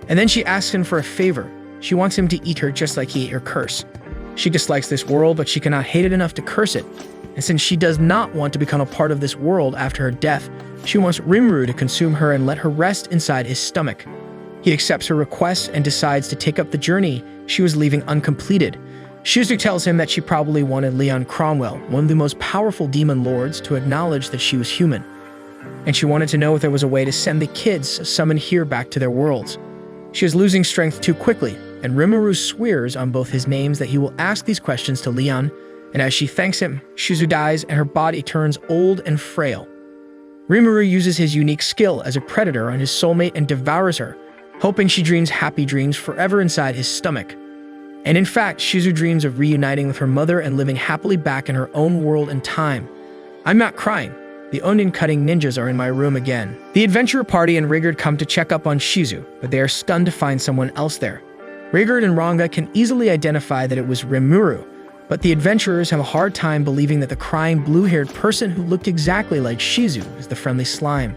And then she asks him for a favor. She wants him to eat her just like he ate her curse. She dislikes this world, but she cannot hate it enough to curse it. And since she does not want to become a part of this world after her death, she wants Rimuru to consume her and let her rest inside his stomach. He accepts her request and decides to take up the journey she was leaving uncompleted. Shizu tells him that she probably wanted Leon Cromwell, one of the most powerful demon lords, to acknowledge that she was human. And she wanted to know if there was a way to send the kids summoned here back to their worlds. She is losing strength too quickly, and Rimuru swears on both his names that he will ask these questions to Leon, and as she thanks him, Shizu dies and her body turns old and frail. Rimuru uses his unique skill as a predator on his soulmate and devours her, hoping she dreams happy dreams forever inside his stomach. And in fact, Shizu dreams of reuniting with her mother and living happily back in her own world and time. I'm not crying. The onion-cutting ninjas are in my room again. The adventurer party and Rigard come to check up on Shizu, but they are stunned to find someone else there. Rigard and Ranga can easily identify that it was Rimuru, but the adventurers have a hard time believing that the crying blue-haired person who looked exactly like Shizu is the friendly slime.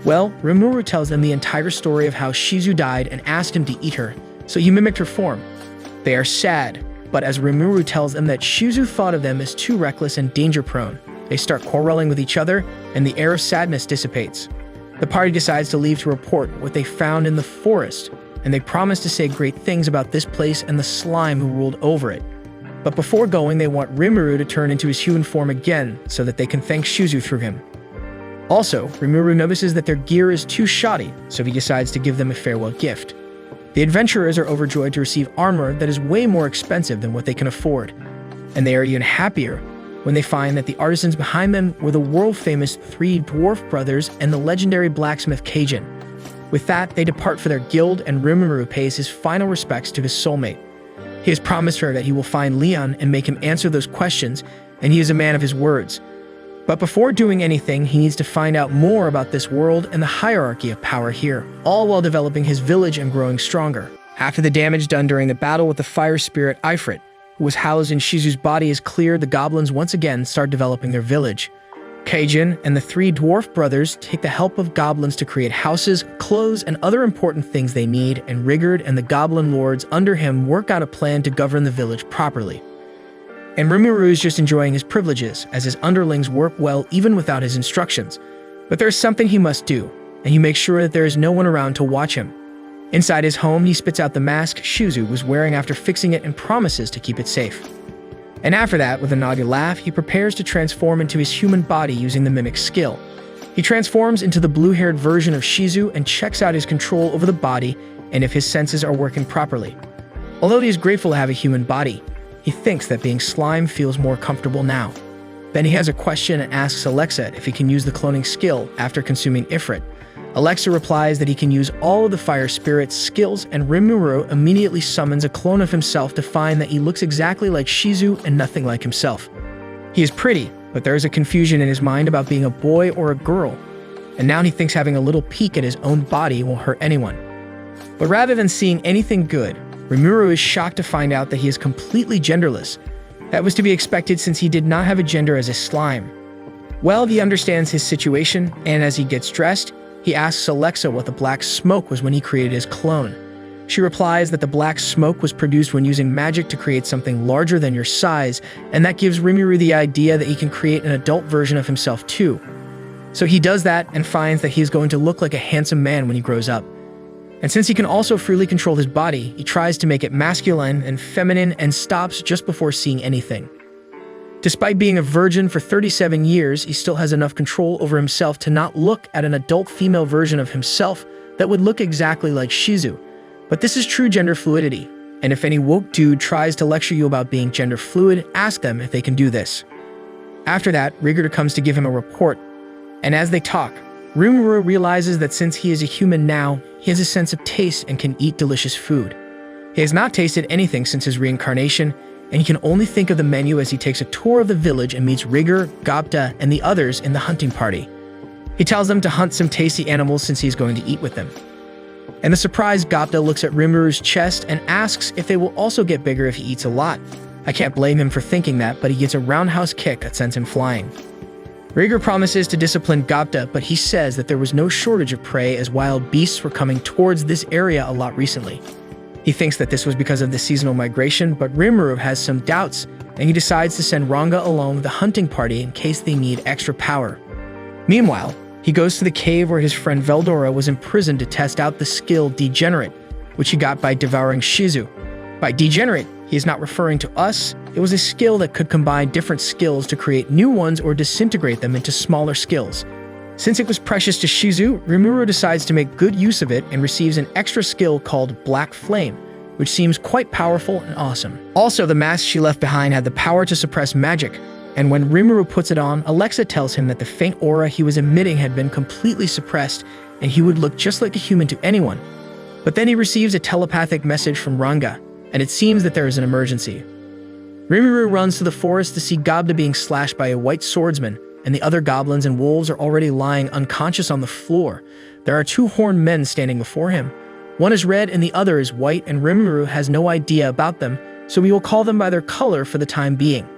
Well, Rimuru tells them the entire story of how Shizu died and asked him to eat her, so he mimicked her form. They are sad, but as Rimuru tells them that Shizu thought of them as too reckless and danger-prone, they start quarreling with each other, and the air of sadness dissipates. The party decides to leave to report what they found in the forest, and they promise to say great things about this place and the slime who ruled over it. But before going, they want Rimuru to turn into his human form again so that they can thank Shizu through him. Also, Rimuru notices that their gear is too shoddy, so he decides to give them a farewell gift. The adventurers are overjoyed to receive armor that is way more expensive than what they can afford, and they are even happier when they find that the artisans behind them were the world-famous three dwarf brothers and the legendary blacksmith Kajin. With that, they depart for their guild, and Rimuru pays his final respects to his soulmate. He has promised her that he will find Leon and make him answer those questions, and he is a man of his words. But before doing anything, he needs to find out more about this world and the hierarchy of power here, all while developing his village and growing stronger. After the damage done during the battle with the fire spirit Ifrit, who was housed in Shizu's body, is cleared, the goblins once again start developing their village. Kajin and the three dwarf brothers take the help of goblins to create houses, clothes, and other important things they need, and Rigard and the goblin lords under him work out a plan to govern the village properly. And Rimuru is just enjoying his privileges, as his underlings work well even without his instructions. But there's something he must do, and he makes sure that there is no one around to watch him. Inside his home, he spits out the mask Shizu was wearing after fixing it and promises to keep it safe. And after that, with a naughty laugh, he prepares to transform into his human body using the mimic skill. He transforms into the blue-haired version of Shizu and checks out his control over the body and if his senses are working properly. Although he is grateful to have a human body, he thinks that being slime feels more comfortable now. Then he has a question and asks Alexa if he can use the cloning skill after consuming Ifrit. Alexa replies that he can use all of the fire spirit's skills, and Rimuru immediately summons a clone of himself to find that he looks exactly like Shizu and nothing like himself. He is pretty, but there is a confusion in his mind about being a boy or a girl, and now he thinks having a little peek at his own body won't hurt anyone. But rather than seeing anything good, Rimuru is shocked to find out that he is completely genderless. That was to be expected since he did not have a gender as a slime. Well, he understands his situation, and as he gets dressed, he asks Alexa what the black smoke was when he created his clone. She replies that the black smoke was produced when using magic to create something larger than your size, and that gives Rimuru the idea that he can create an adult version of himself too. So he does that and finds that he is going to look like a handsome man when he grows up. And since he can also freely control his body, he tries to make it masculine and feminine and stops just before seeing anything. Despite being a virgin for 37 years, he still has enough control over himself to not look at an adult female version of himself that would look exactly like Shizu. But this is true gender fluidity, and if any woke dude tries to lecture you about being gender fluid, ask them if they can do this. After that, Rigard comes to give him a report, and as they talk, Rimuru realizes that since he is a human now, he has a sense of taste and can eat delicious food. He has not tasted anything since his reincarnation, and he can only think of the menu as he takes a tour of the village and meets Rigger, Gapta, and the others in the hunting party. He tells them to hunt some tasty animals since he's going to eat with them. And the surprised Gapta looks at Rimuru's chest and asks if they will also get bigger if he eats a lot. I can't blame him for thinking that, but he gets a roundhouse kick that sends him flying. Rigger promises to discipline Gapta, but he says that there was no shortage of prey as wild beasts were coming towards this area a lot recently. He thinks that this was because of the seasonal migration, but Rimuru has some doubts, and he decides to send Ranga along with the hunting party in case they need extra power. Meanwhile, he goes to the cave where his friend Veldora was imprisoned to test out the skill Degenerate, which he got by devouring Shizu. By Degenerate, he is not referring to us. It was a skill that could combine different skills to create new ones or disintegrate them into smaller skills. Since it was precious to Shizu, Rimuru decides to make good use of it and receives an extra skill called Black Flame, which seems quite powerful and awesome. Also, the mask she left behind had the power to suppress magic, and when Rimuru puts it on, Alexa tells him that the faint aura he was emitting had been completely suppressed and he would look just like a human to anyone. But then he receives a telepathic message from Ranga, and it seems that there is an emergency. Rimuru runs to the forest to see Gapta being slashed by a white swordsman, and the other goblins and wolves are already lying unconscious on the floor. There are two horned men standing before him. One is red and the other is white, and Rimuru has no idea about them, so we will call them by their color for the time being.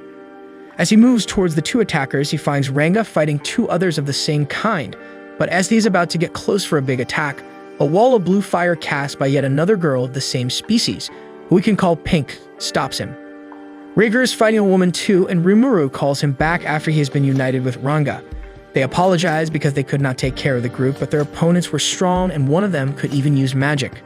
As he moves towards the two attackers, he finds Ranga fighting two others of the same kind, but as he is about to get close for a big attack, a wall of blue fire cast by yet another girl of the same species, who we can call Pink, stops him. Rigger is fighting a woman too, and Rimuru calls him back after he has been united with Ranga. They apologize because they could not take care of the group, but their opponents were strong and one of them could even use magic.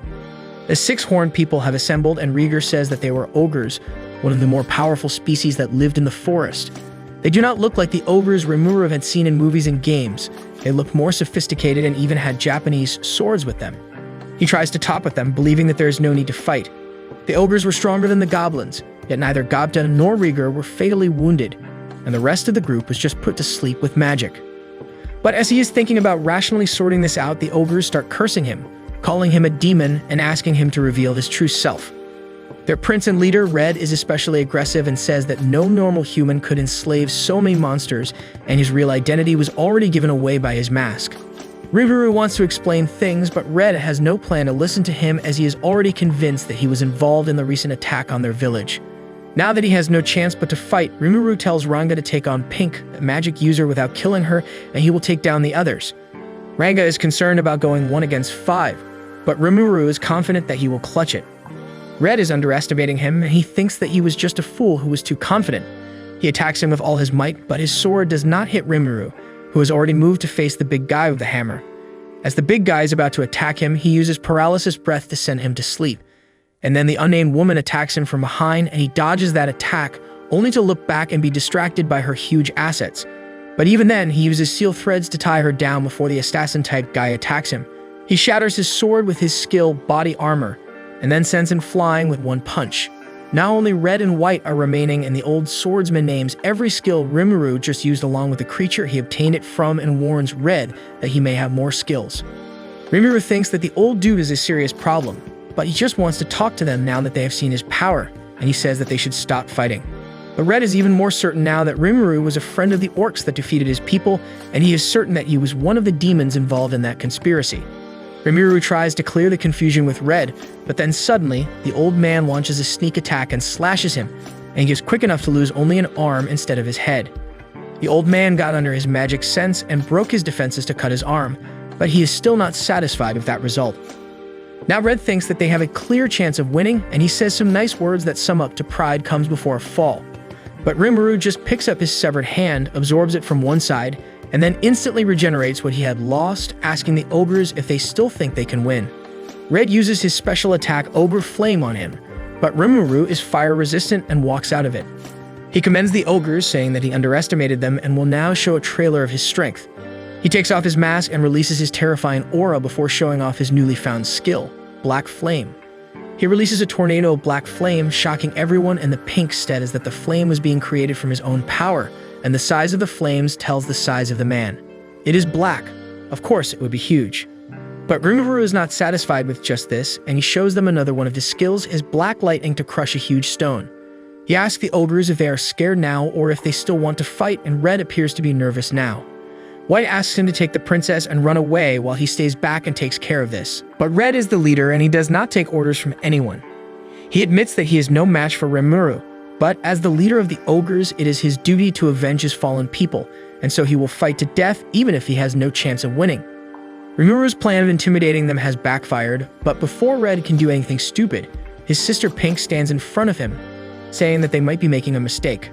The six horned people have assembled, and Rigger says that they were ogres, one of the more powerful species that lived in the forest. They do not look like the ogres Rimuru had seen in movies and games. They look more sophisticated and even had Japanese swords with them. He tries to top with them, believing that there is no need to fight. The ogres were stronger than the goblins, yet neither Gapta nor Rigger were fatally wounded, and the rest of the group was just put to sleep with magic. But as he is thinking about rationally sorting this out, the ogres start cursing him, calling him a demon and asking him to reveal his true self. Their prince and leader, Red, is especially aggressive and says that no normal human could enslave so many monsters, and his real identity was already given away by his mask. Rimuru wants to explain things, but Red has no plan to listen to him as he is already convinced that he was involved in the recent attack on their village. Now that he has no chance but to fight, Rimuru tells Ranga to take on Pink, a magic user, without killing her, and he will take down the others. Ranga is concerned about going 1 against 5, but Rimuru is confident that he will clutch it. Red is underestimating him, and he thinks that he was just a fool who was too confident. He attacks him with all his might, but his sword does not hit Rimuru, who has already moved to face the big guy with the hammer. As the big guy is about to attack him, he uses paralysis breath to send him to sleep. And then the unnamed woman attacks him from behind, and he dodges that attack, only to look back and be distracted by her huge assets. But even then, he uses seal threads to tie her down before the assassin-type guy attacks him. He shatters his sword with his skill Body Armor, and then sends him flying with one punch. Now only Red and White are remaining, and the old swordsman names every skill Rimuru just used along with the creature he obtained it from and warns Red that he may have more skills. Rimuru thinks that the old dude is a serious problem, but he just wants to talk to them now that they have seen his power, and he says that they should stop fighting. But Red is even more certain now that Rimuru was a friend of the orcs that defeated his people, and he is certain that he was one of the demons involved in that conspiracy. Rimuru tries to clear the confusion with Red, but then suddenly, the old man launches a sneak attack and slashes him, and he is quick enough to lose only an arm instead of his head. The old man got under his magic sense and broke his defenses to cut his arm, but he is still not satisfied with that result. Now Red thinks that they have a clear chance of winning, and he says some nice words that sum up to pride comes before a fall. But Rimuru just picks up his severed hand, absorbs it from one side, and then instantly regenerates what he had lost, asking the ogres if they still think they can win. Red uses his special attack Ogre Flame on him, but Rimuru is fire resistant and walks out of it. He commends the ogres, saying that he underestimated them and will now show a trailer of his strength. He takes off his mask and releases his terrifying aura before showing off his newly found skill, Black Flame. He releases a tornado of black flame, shocking everyone, and the pink says that the flame was being created from his own power, and the size of the flames tells the size of the man. It is black. Of course, it would be huge. But Rimuru is not satisfied with just this, and he shows them another one of his skills, his black lightning to crush a huge stone. He asks the ogres if they are scared now or if they still want to fight, and Red appears to be nervous now. White asks him to take the princess and run away while he stays back and takes care of this. But Red is the leader and he does not take orders from anyone. He admits that he is no match for Rimuru, but as the leader of the ogres, it is his duty to avenge his fallen people, and so he will fight to death even if he has no chance of winning. Rimuru's plan of intimidating them has backfired, but before Red can do anything stupid, his sister Pink stands in front of him, saying that they might be making a mistake.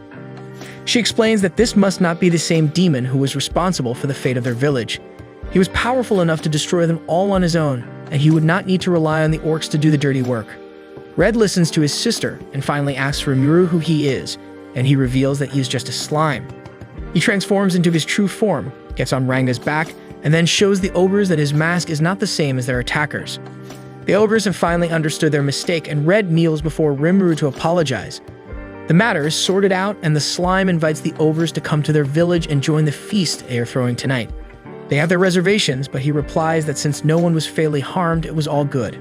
She explains that this must not be the same demon who was responsible for the fate of their village. He was powerful enough to destroy them all on his own, and he would not need to rely on the orcs to do the dirty work. Red listens to his sister and finally asks Rimuru who he is, and he reveals that he is just a slime. He transforms into his true form, gets on Ranga's back, and then shows the ogres that his mask is not the same as their attackers. The ogres have finally understood their mistake, and Red kneels before Rimuru to apologize. The matter is sorted out, and the slime invites the ogres to come to their village and join the feast they are throwing tonight. They have their reservations, but he replies that since no one was fatally harmed, it was all good.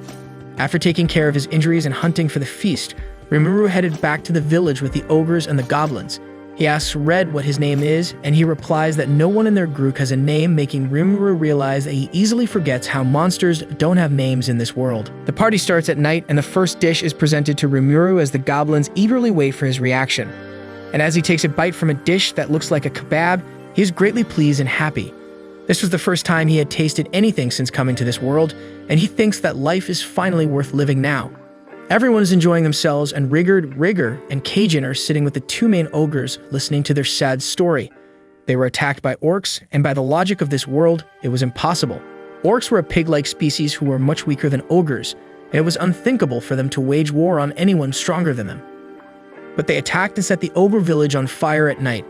After taking care of his injuries and hunting for the feast, Rimuru headed back to the village with the ogres and the goblins. He asks Red what his name is, and he replies that no one in their group has a name, making Rimuru realize that he easily forgets how monsters don't have names in this world. The party starts at night, and the first dish is presented to Rimuru as the goblins eagerly wait for his reaction. And as he takes a bite from a dish that looks like a kebab, he is greatly pleased and happy. This was the first time he had tasted anything since coming to this world, and he thinks that life is finally worth living now. Everyone is enjoying themselves, and Rigger, and Cajun are sitting with the two main ogres listening to their sad story. They were attacked by orcs, and by the logic of this world, it was impossible. Orcs were a pig-like species who were much weaker than ogres, and it was unthinkable for them to wage war on anyone stronger than them. But they attacked and set the ogre village on fire at night.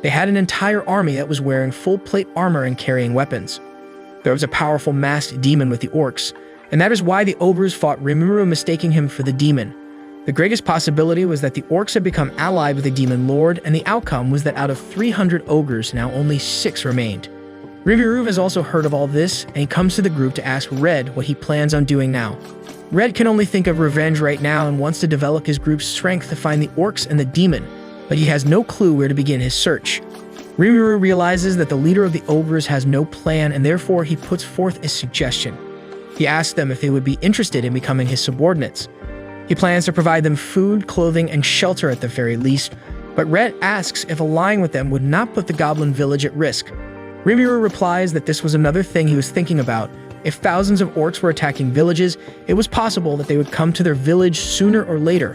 They had an entire army that was wearing full plate armor and carrying weapons. There was a powerful masked demon with the orcs, and that is why the ogres fought Rimuru, mistaking him for the demon. The greatest possibility was that the orcs had become allied with the demon lord, and the outcome was that out of 300 ogres, now only 6 remained. Rimuru has also heard of all this, and he comes to the group to ask Red what he plans on doing now. Red can only think of revenge right now and wants to develop his group's strength to find the orcs and the demon, but he has no clue where to begin his search. Rimuru realizes that the leader of the ogres has no plan, and therefore he puts forth a suggestion. He asks them if they would be interested in becoming his subordinates. He plans to provide them food, clothing, and shelter at the very least, but Red asks if allying with them would not put the goblin village at risk. Rimuru replies that this was another thing he was thinking about. If thousands of orcs were attacking villages, it was possible that they would come to their village sooner or later.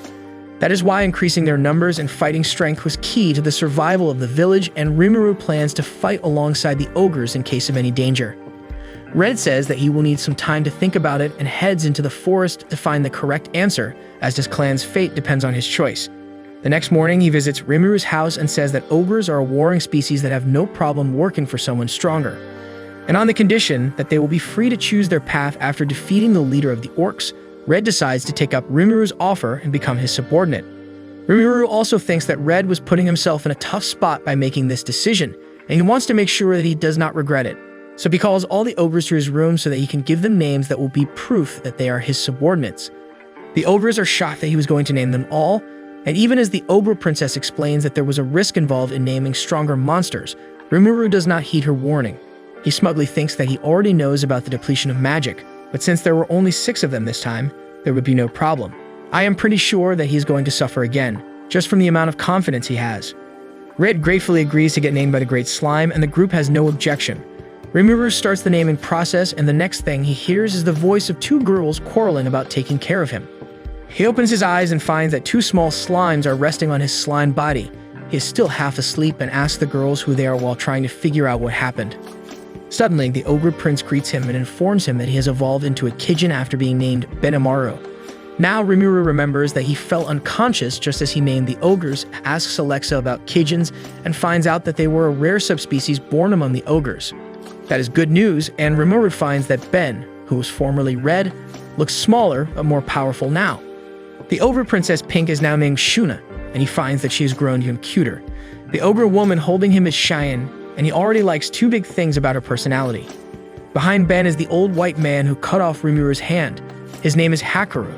That is why increasing their numbers and fighting strength was key to the survival of the village, and Rimuru plans to fight alongside the ogres in case of any danger. Red says that he will need some time to think about it and heads into the forest to find the correct answer, as his clan's fate depends on his choice. The next morning, he visits Rimuru's house and says that ogres are a warring species that have no problem working for someone stronger, and on the condition that they will be free to choose their path after defeating the leader of the orcs. Red decides to take up Rimuru's offer and become his subordinate. Rimuru also thinks that Red was putting himself in a tough spot by making this decision, and he wants to make sure that he does not regret it. So he calls all the ogres to his room so that he can give them names that will be proof that they are his subordinates. The ogres are shocked that he was going to name them all, and even as the ogre princess explains that there was a risk involved in naming stronger monsters, Rimuru does not heed her warning. He smugly thinks that he already knows about the depletion of magic, but since there were only 6 of them this time, there would be no problem. I am pretty sure that he's going to suffer again, just from the amount of confidence he has. Red gratefully agrees to get named by the Great Slime, and the group has no objection. Rimuru starts the naming process, and the next thing he hears is the voice of 2 girls quarreling about taking care of him. He opens his eyes and finds that 2 small slimes are resting on his slime body. He is still half asleep and asks the girls who they are while trying to figure out what happened. Suddenly, the ogre prince greets him and informs him that he has evolved into a Kijin after being named Benamaru. Now Rimuru remembers that he fell unconscious just as he named the ogres, asks Alexa about Kijins, and finds out that they were a rare subspecies born among the ogres. That is good news, and Rimuru finds that Ben, who was formerly Red, looks smaller but more powerful now. The ogre princess Pink is now named Shuna, and he finds that she has grown even cuter. The ogre woman holding him is Cheyenne, and he already likes 2 big things about her personality. Behind Ben is the old white man who cut off Rimuru's hand. His name is Hakaru.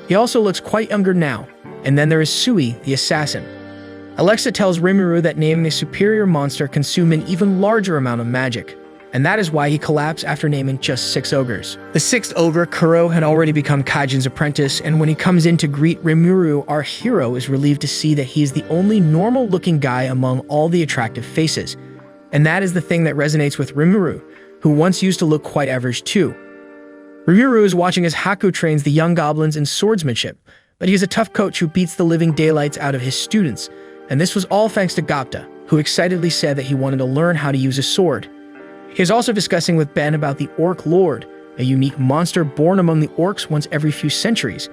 He also looks quite younger now, And then there is Sui, the assassin. Alexa tells Rimuru that naming a superior monster consumed an even larger amount of magic, and that is why he collapsed after naming just 6 ogres. The 6th ogre, Kuro, had already become Kaijin's apprentice, and when he comes in to greet Rimuru, our hero is relieved to see that he is the only normal-looking guy among all the attractive faces. And that is the thing that resonates with Rimuru, who once used to look quite average too. Rimuru is watching as Haku trains the young goblins in swordsmanship, but he is a tough coach who beats the living daylights out of his students, and this was all thanks to Gapta, who excitedly said that he wanted to learn how to use a sword. He is also discussing with Ben about the Orc Lord, a unique monster born among the orcs once every few centuries.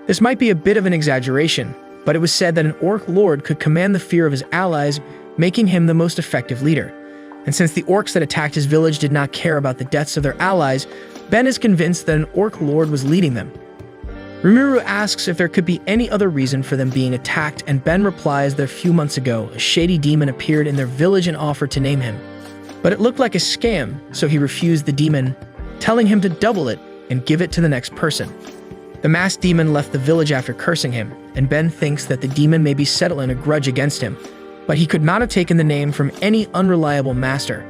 This might be a bit of an exaggeration, but it was said that an Orc Lord could command the fear of his allies, making him the most effective leader. And since the orcs that attacked his village did not care about the deaths of their allies, Ben is convinced that an Orc Lord was leading them. Rimuru asks if there could be any other reason for them being attacked, and Ben replies that a few months ago, a shady demon appeared in their village and offered to name him. But it looked like a scam, so he refused the demon, telling him to double it and give it to the next person. The masked demon left the village after cursing him, and Ben thinks that the demon may be settling a grudge against him, but he could not have taken the name from any unreliable master.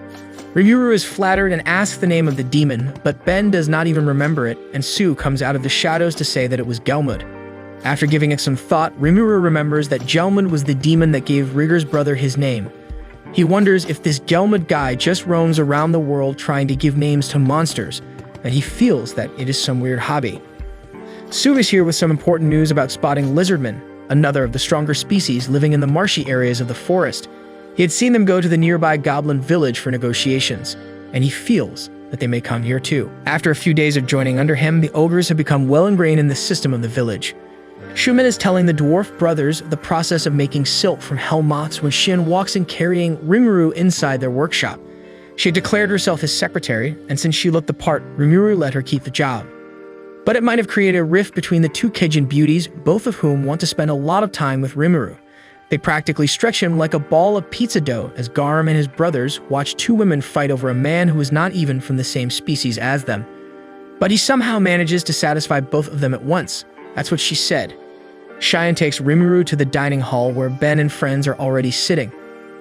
Rimuru is flattered and asks the name of the demon, but Ben does not even remember it, and Sue comes out of the shadows to say that it was Gelmud. After giving it some thought, Rimuru remembers that Gelmud was the demon that gave Rigger's brother his name. He wonders if this Gelmud guy just roams around the world trying to give names to monsters, and he feels that it is some weird hobby. Sue is here with some important news about spotting lizardmen, another of the stronger species living in the marshy areas of the forest. He had seen them go to the nearby goblin village for negotiations, and he feels that they may come here too. After a few days of joining under him, the ogres have become well ingrained in the system of the village. Shumen is telling the dwarf brothers the process of making silk from hell moths when Shin walks in carrying Rimuru inside their workshop. She had declared herself his secretary, and since she looked the part, Rimuru let her keep the job. But it might have created a rift between the two Kaijin beauties, both of whom want to spend a lot of time with Rimuru. They practically stretch him like a ball of pizza dough as Garm and his brothers watch 2 women fight over a man who is not even from the same species as them. But he somehow manages to satisfy both of them at once. That's what she said. Cheyenne takes Rimuru to the dining hall where Ben and friends are already sitting.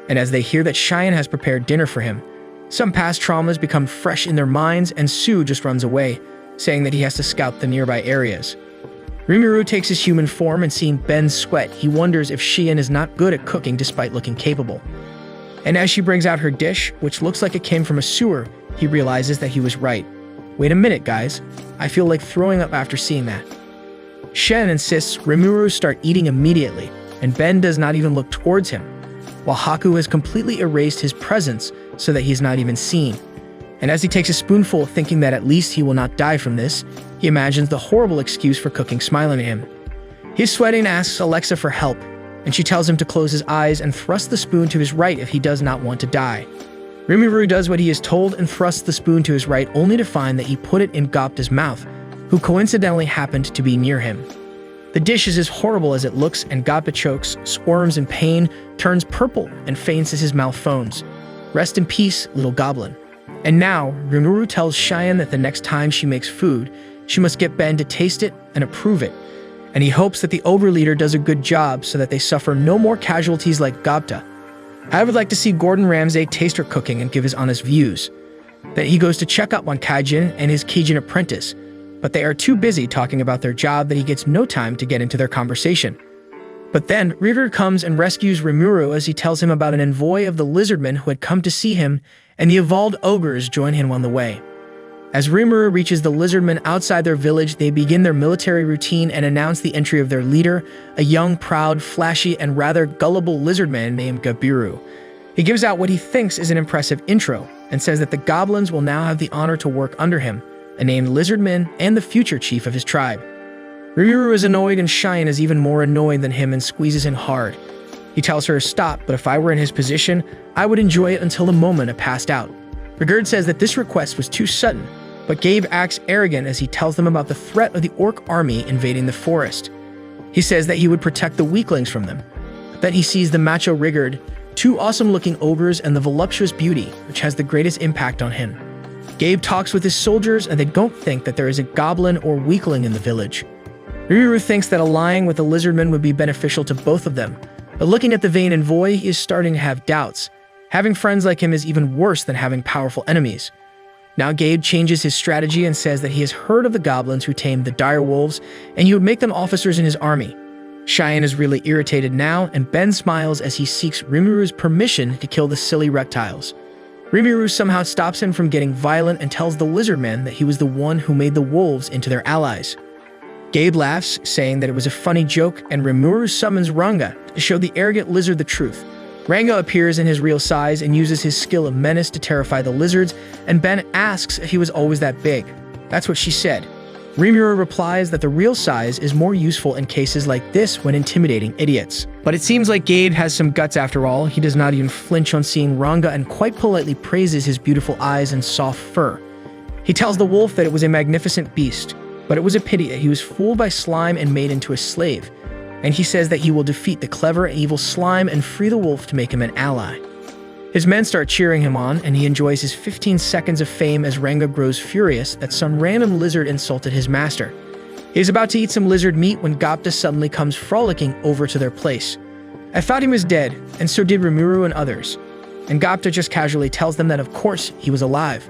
And as they hear that Cheyenne has prepared dinner for him, some past traumas become fresh in their minds, and Sue just runs away, saying that he has to scout the nearby areas. Rimuru takes his human form, and seeing Ben sweat, he wonders if Cheyenne is not good at cooking despite looking capable. And as she brings out her dish, which looks like it came from a sewer, he realizes that he was right. Wait a minute, guys. I feel like throwing up after seeing that. Shen insists Rimuru start eating immediately, and Ben does not even look towards him, while Haku has completely erased his presence so that he's not even seen. And as he takes a spoonful, thinking that at least he will not die from this, he imagines the horrible excuse for cooking smiling at him. He's sweating and asks Alexa for help, and she tells him to close his eyes and thrust the spoon to his right if he does not want to die. Rimuru does what he is told and thrusts the spoon to his right, only to find that he put it in Gapta's mouth, who coincidentally happened to be near him. The dish is as horrible as it looks, and Gapta chokes, squirms in pain, turns purple, and faints as his mouth foams. Rest in peace, little goblin. And now, Rimuru tells Cheyenne that the next time she makes food, she must get Ben to taste it and approve it. And he hopes that the ogre leader does a good job so that they suffer no more casualties like Gapta. I would like to see Gordon Ramsay taste her cooking and give his honest views. That he goes to check up on Kaijin and his Kaijin apprentice, but they are too busy talking about their job that he gets no time to get into their conversation. But then, Rigger comes and rescues Rimuru as he tells him about an envoy of the lizardmen who had come to see him, and the evolved ogres join him on the way. As Rimuru reaches the lizardmen outside their village, they begin their military routine and announce the entry of their leader, a young, proud, flashy, and rather gullible lizardman named Gabiru. He gives out what he thinks is an impressive intro, and says that the goblins will now have the honor to work under him, a named lizardman and the future chief of his tribe. Rimuru is annoyed, and Cheyenne is even more annoyed than him and squeezes him hard. He tells her to stop, but if I were in his position, I would enjoy it until the moment I passed out. Rigurd says that this request was too sudden, but Gabe acts arrogant as he tells them about the threat of the orc army invading the forest. He says that he would protect the weaklings from them. Then he sees the macho Rigurd, 2 awesome-looking ogres, and the voluptuous beauty, which has the greatest impact on him. Gabe talks with his soldiers, and they don't think that there is a goblin or weakling in the village. Rimuru thinks that allying with the lizardman would be beneficial to both of them, but looking at the vain envoy, he is starting to have doubts. Having friends like him is even worse than having powerful enemies. Now Gabe changes his strategy and says that he has heard of the goblins who tamed the dire wolves, and he would make them officers in his army. Cheyenne is really irritated now, and Ben smiles as he seeks Rimuru's permission to kill the silly reptiles. Rimuru somehow stops him from getting violent and tells the lizardman that he was the one who made the wolves into their allies. Gabe laughs, saying that it was a funny joke, and Rimuru summons Ranga to show the arrogant lizard the truth. Ranga appears in his real size and uses his skill of menace to terrify the lizards, and Ben asks if he was always that big. That's what she said. Rimuru replies that the real size is more useful in cases like this when intimidating idiots. But it seems like Gabe has some guts after all. He does not even flinch on seeing Ranga and quite politely praises his beautiful eyes and soft fur. He tells the wolf that it was a magnificent beast, but it was a pity that he was fooled by slime and made into a slave. And he says that he will defeat the clever and evil slime and free the wolf to make him an ally. His men start cheering him on, and he enjoys his 15 seconds of fame as Ranga grows furious that some random lizard insulted his master. He is about to eat some lizard meat when Gapta suddenly comes frolicking over to their place. I thought he was dead, and so did Rimuru and others. And Gapta just casually tells them that of course he was alive.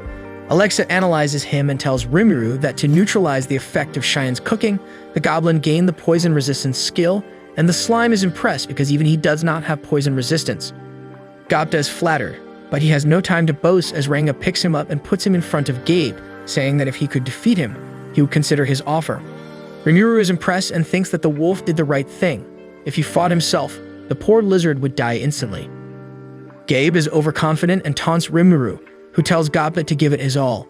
Alexa analyzes him and tells Rimuru that to neutralize the effect of Cheyenne's cooking, the goblin gained the poison resistance skill, and the slime is impressed because even he does not have poison resistance. Gapta is flattered, but he has no time to boast as Ranga picks him up and puts him in front of Gabe, saying that if he could defeat him, he would consider his offer. Rimuru is impressed and thinks that the wolf did the right thing. If he fought himself, the poor lizard would die instantly. Gabe is overconfident and taunts Rimuru, who tells Gapta to give it his all.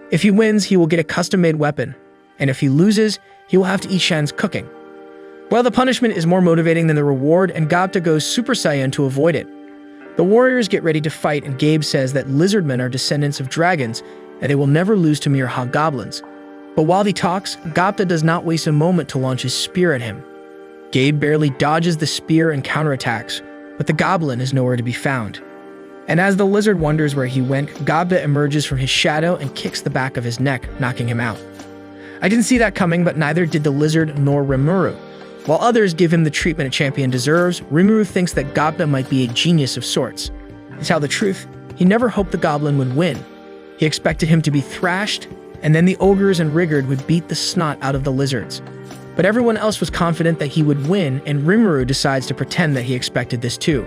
If he wins, he will get a custom-made weapon, and if he loses, he will have to eat Shan's cooking. Well, the punishment is more motivating than the reward, and Gapta goes Super Saiyan to avoid it. The warriors get ready to fight, and Gabe says that lizardmen are descendants of dragons, and they will never lose to mere hobgoblins. But while he talks, Gapta does not waste a moment to launch his spear at him. Gabe barely dodges the spear and counterattacks, but the goblin is nowhere to be found. And as the lizard wonders where he went, Gapta emerges from his shadow and kicks the back of his neck, knocking him out. I didn't see that coming, but neither did the lizard nor Rimuru. While others give him the treatment a champion deserves, Rimuru thinks that Gapta might be a genius of sorts. To tell the truth, he never hoped the goblin would win. He expected him to be thrashed, and then the ogres and Rigurd would beat the snot out of the lizards. But everyone else was confident that he would win, and Rimuru decides to pretend that he expected this too.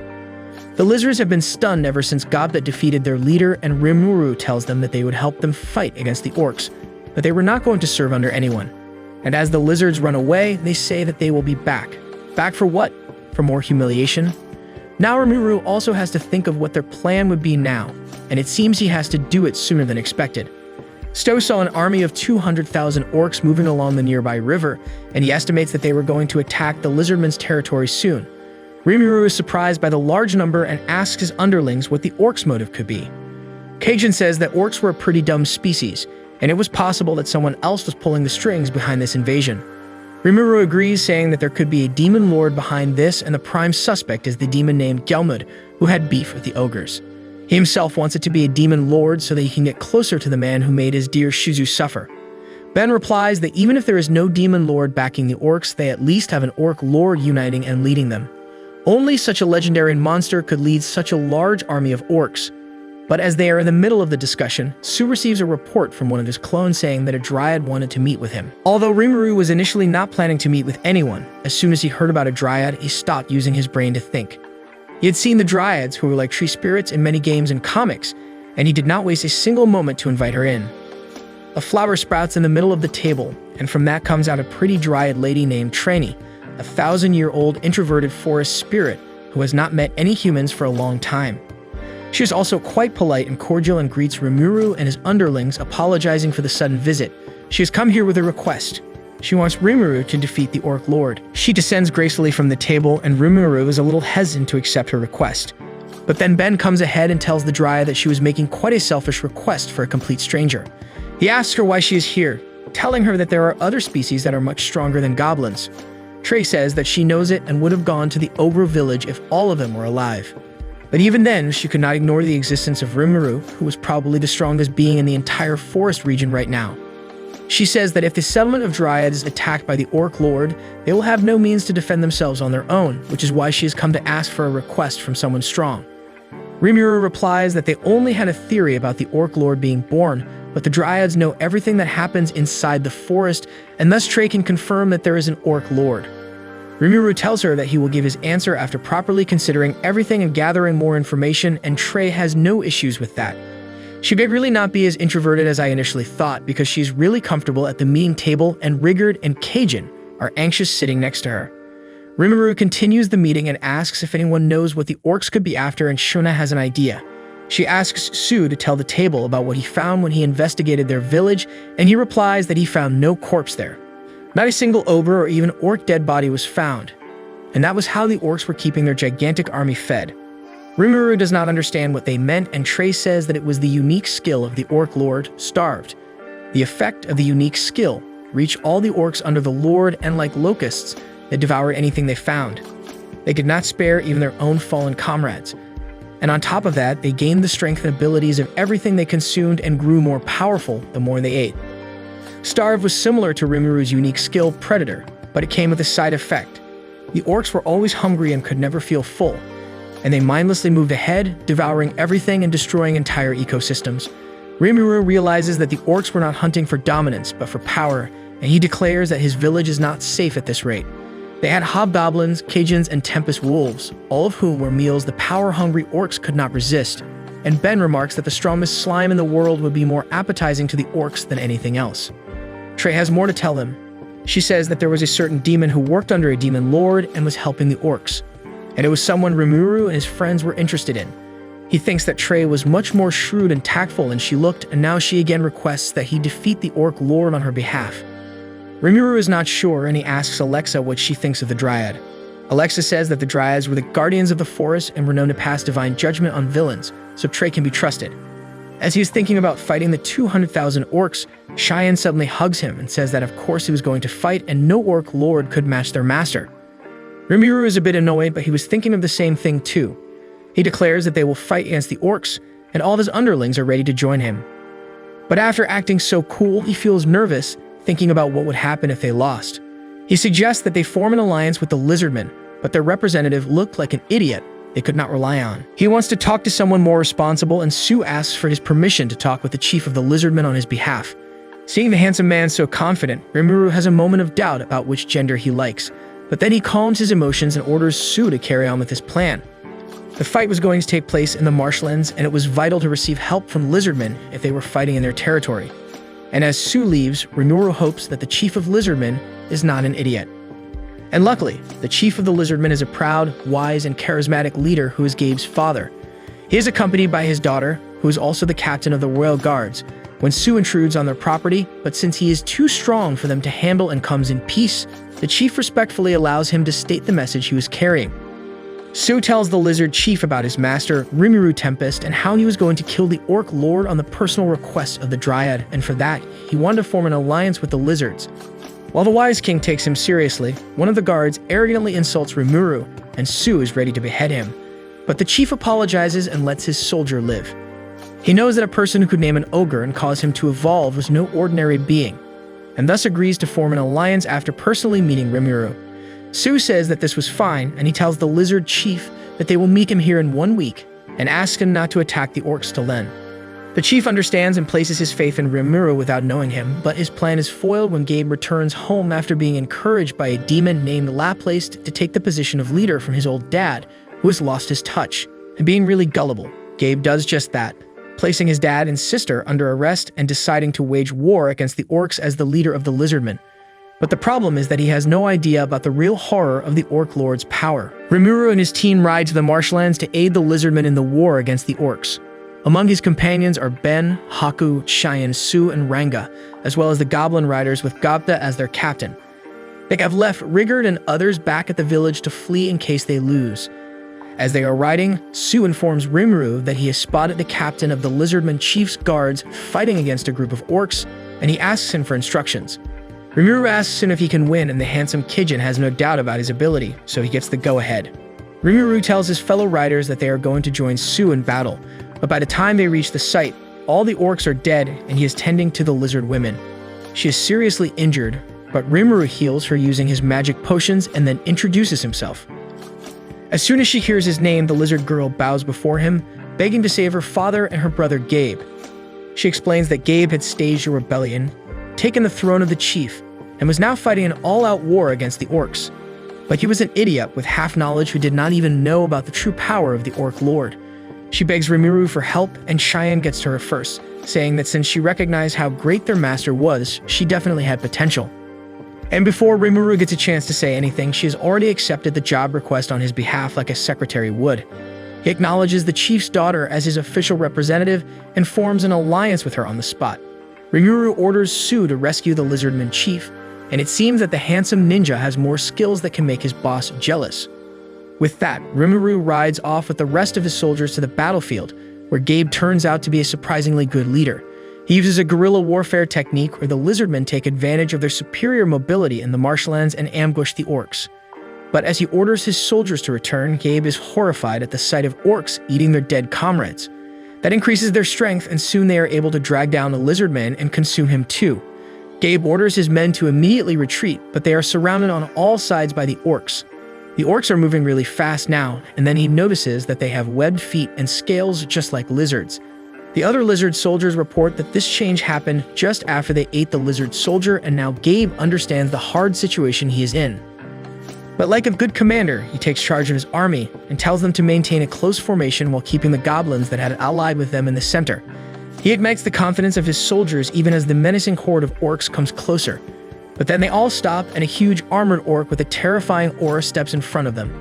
The lizards have been stunned ever since Gapta defeated their leader, and Rimuru tells them that they would help them fight against the orcs, but they were not going to serve under anyone. And as the lizards run away, they say that they will be back. Back for what? For more humiliation? Now Rimuru also has to think of what their plan would be now, and it seems he has to do it sooner than expected. Stowe saw an army of 200,000 orcs moving along the nearby river, and he estimates that they were going to attack the lizardmen's territory soon. Rimuru is surprised by the large number and asks his underlings what the orcs' motive could be. Cajun says that orcs were a pretty dumb species, and it was possible that someone else was pulling the strings behind this invasion. Rimuru agrees, saying that there could be a demon lord behind this, and the prime suspect is the demon named Gelmud, who had beef with the ogres. He himself wants it to be a demon lord so that he can get closer to the man who made his dear Shizu suffer. Ben replies that even if there is no demon lord backing the orcs, they at least have an orc lord uniting and leading them. Only such a legendary monster could lead such a large army of orcs. But as they are in the middle of the discussion, Su receives a report from one of his clones saying that a dryad wanted to meet with him. Although Rimuru was initially not planning to meet with anyone, as soon as he heard about a dryad, he stopped using his brain to think. He had seen the dryads, who were like tree spirits in many games and comics, and he did not waste a single moment to invite her in. A flower sprouts in the middle of the table, and from that comes out a pretty dryad lady named Trani, a 1,000-year-old introverted forest spirit who has not met any humans for a long time. She is also quite polite and cordial and greets Rimuru and his underlings, apologizing for the sudden visit. She has come here with a request. She wants Rimuru to defeat the Orc Lord. She descends gracefully from the table, and Rimuru is a little hesitant to accept her request. But then Ben comes ahead and tells the Dryad that she was making quite a selfish request for a complete stranger. He asks her why she is here, telling her that there are other species that are much stronger than goblins. Trey says that she knows it and would have gone to the Ogre village if all of them were alive. But even then, she could not ignore the existence of Rimuru, who was probably the strongest being in the entire forest region right now. She says that if the settlement of Dryad is attacked by the Orc Lord, they will have no means to defend themselves on their own, which is why she has come to ask for a request from someone strong. Rimuru replies that they only had a theory about the Orc Lord being born, but the Dryads know everything that happens inside the forest, and thus Trey can confirm that there is an Orc Lord. Rimuru tells her that he will give his answer after properly considering everything and gathering more information, and Trey has no issues with that. She may really not be as introverted as I initially thought because she's really comfortable at the meeting table, and Rigard and Cajun are anxious sitting next to her. Rimuru continues the meeting and asks if anyone knows what the orcs could be after, and Shuna has an idea. She asks Sue to tell the table about what he found when he investigated their village, and he replies that he found no corpse there. Not a single ogre or even orc dead body was found, and that was how the orcs were keeping their gigantic army fed. Rimuru does not understand what they meant, and Trey says that it was the unique skill of the Orc Lord, Starved. The effect of the unique skill reached all the orcs under the Lord, and like locusts, they devoured anything they found. They could not spare even their own fallen comrades. And on top of that, they gained the strength and abilities of everything they consumed and grew more powerful the more they ate. Starve was similar to Rimuru's unique skill, Predator, but it came with a side effect. The orcs were always hungry and could never feel full, and they mindlessly moved ahead, devouring everything and destroying entire ecosystems. Rimuru realizes that the orcs were not hunting for dominance, but for power, and he declares that his village is not safe at this rate. They had hobgoblins, Cajuns, and Tempest wolves, all of whom were meals the power-hungry orcs could not resist, and Ben remarks that the strongest slime in the world would be more appetizing to the orcs than anything else. Trey has more to tell them. She says that there was a certain demon who worked under a demon lord and was helping the orcs, and it was someone Rimuru and his friends were interested in. He thinks that Trey was much more shrewd and tactful than she looked, and now she again requests that he defeat the Orc Lord on her behalf. Rimuru is not sure, and he asks Alexa what she thinks of the Dryad. Alexa says that the Dryads were the guardians of the forest and were known to pass divine judgment on villains, so Trey can be trusted. As he is thinking about fighting the 200,000 orcs, Cheyenne suddenly hugs him and says that of course he was going to fight, and no Orc Lord could match their master. Rimuru is a bit annoyed, but he was thinking of the same thing too. He declares that they will fight against the orcs, and all of his underlings are ready to join him. But after acting so cool, he feels nervous, thinking about what would happen if they lost. He suggests that they form an alliance with the Lizardmen, but their representative looked like an idiot they could not rely on. He wants to talk to someone more responsible, and Sue asks for his permission to talk with the chief of the Lizardmen on his behalf. Seeing the handsome man so confident, Rimuru has a moment of doubt about which gender he likes, but then he calms his emotions and orders Sue to carry on with his plan. The fight was going to take place in the marshlands, and it was vital to receive help from Lizardmen if they were fighting in their territory. And as Sue leaves, Rimuru hopes that the chief of Lizardmen is not an idiot. And luckily, the chief of the Lizardmen is a proud, wise, and charismatic leader who is Gabe's father. He is accompanied by his daughter, who is also the captain of the Royal Guards, when Sue intrudes on their property, but since he is too strong for them to handle and comes in peace, the chief respectfully allows him to state the message he was carrying. Sue tells the lizard chief about his master, Rimuru Tempest, and how he was going to kill the Orc Lord on the personal request of the Dryad, and for that, he wanted to form an alliance with the lizards. While the Wise King takes him seriously, one of the guards arrogantly insults Rimuru, and Sue is ready to behead him. But the chief apologizes and lets his soldier live. He knows that a person who could name an ogre and cause him to evolve was no ordinary being, and thus agrees to form an alliance after personally meeting Rimuru. Sue says that this was fine, and he tells the lizard chief that they will meet him here in 1 week, and asks him not to attack the orcs till then. The chief understands and places his faith in Rimuru without knowing him, but his plan is foiled when Gabe returns home after being encouraged by a demon named Laplace to take the position of leader from his old dad, who has lost his touch. And being really gullible, Gabe does just that, placing his dad and sister under arrest and deciding to wage war against the orcs as the leader of the Lizardmen. But the problem is that he has no idea about the real horror of the Orc Lord's power. Rimuru and his team ride to the marshlands to aid the Lizardmen in the war against the orcs. Among his companions are Ben, Haku, Cheyenne, Sue, and Ranga, as well as the Goblin Riders with Gobta as their captain. They have left Rigard and others back at the village to flee in case they lose. As they are riding, Sue informs Rimuru that he has spotted the captain of the Lizardmen Chief's guards fighting against a group of orcs, and he asks him for instructions. Rimuru asks him if he can win, and the handsome Kijin has no doubt about his ability, so he gets the go-ahead. Rimuru tells his fellow riders that they are going to join Sue in battle, but by the time they reach the site, all the orcs are dead and he is tending to the lizard women. She is seriously injured, but Rimuru heals her using his magic potions and then introduces himself. As soon as she hears his name, the lizard girl bows before him, begging to save her father and her brother Gabe. She explains that Gabe had staged a rebellion, taken the throne of the chief, and was now fighting an all-out war against the orcs. But he was an idiot with half-knowledge who did not even know about the true power of the orc lord. She begs Rimuru for help, and Cheyenne gets to her first, saying that since she recognized how great their master was, she definitely had potential. And before Rimuru gets a chance to say anything, she has already accepted the job request on his behalf like a secretary would. He acknowledges the chief's daughter as his official representative and forms an alliance with her on the spot. Rimuru orders Sue to rescue the lizardman chief, and it seems that the handsome ninja has more skills that can make his boss jealous. With that, Rimuru rides off with the rest of his soldiers to the battlefield, where Gabe turns out to be a surprisingly good leader. He uses a guerrilla warfare technique where the lizardmen take advantage of their superior mobility in the marshlands and ambush the orcs. But as he orders his soldiers to return, Gabe is horrified at the sight of orcs eating their dead comrades. That increases their strength, and soon they are able to drag down the lizardman and consume him too. Gabe orders his men to immediately retreat, but they are surrounded on all sides by the orcs. The orcs are moving really fast now, and then he notices that they have webbed feet and scales just like lizards. The other lizard soldiers report that this change happened just after they ate the lizard soldier, and now Gabe understands the hard situation he is in. But like a good commander, he takes charge of his army and tells them to maintain a close formation while keeping the goblins that had allied with them in the center. He ignites the confidence of his soldiers even as the menacing horde of orcs comes closer. But then they all stop, and a huge armored orc with a terrifying aura steps in front of them.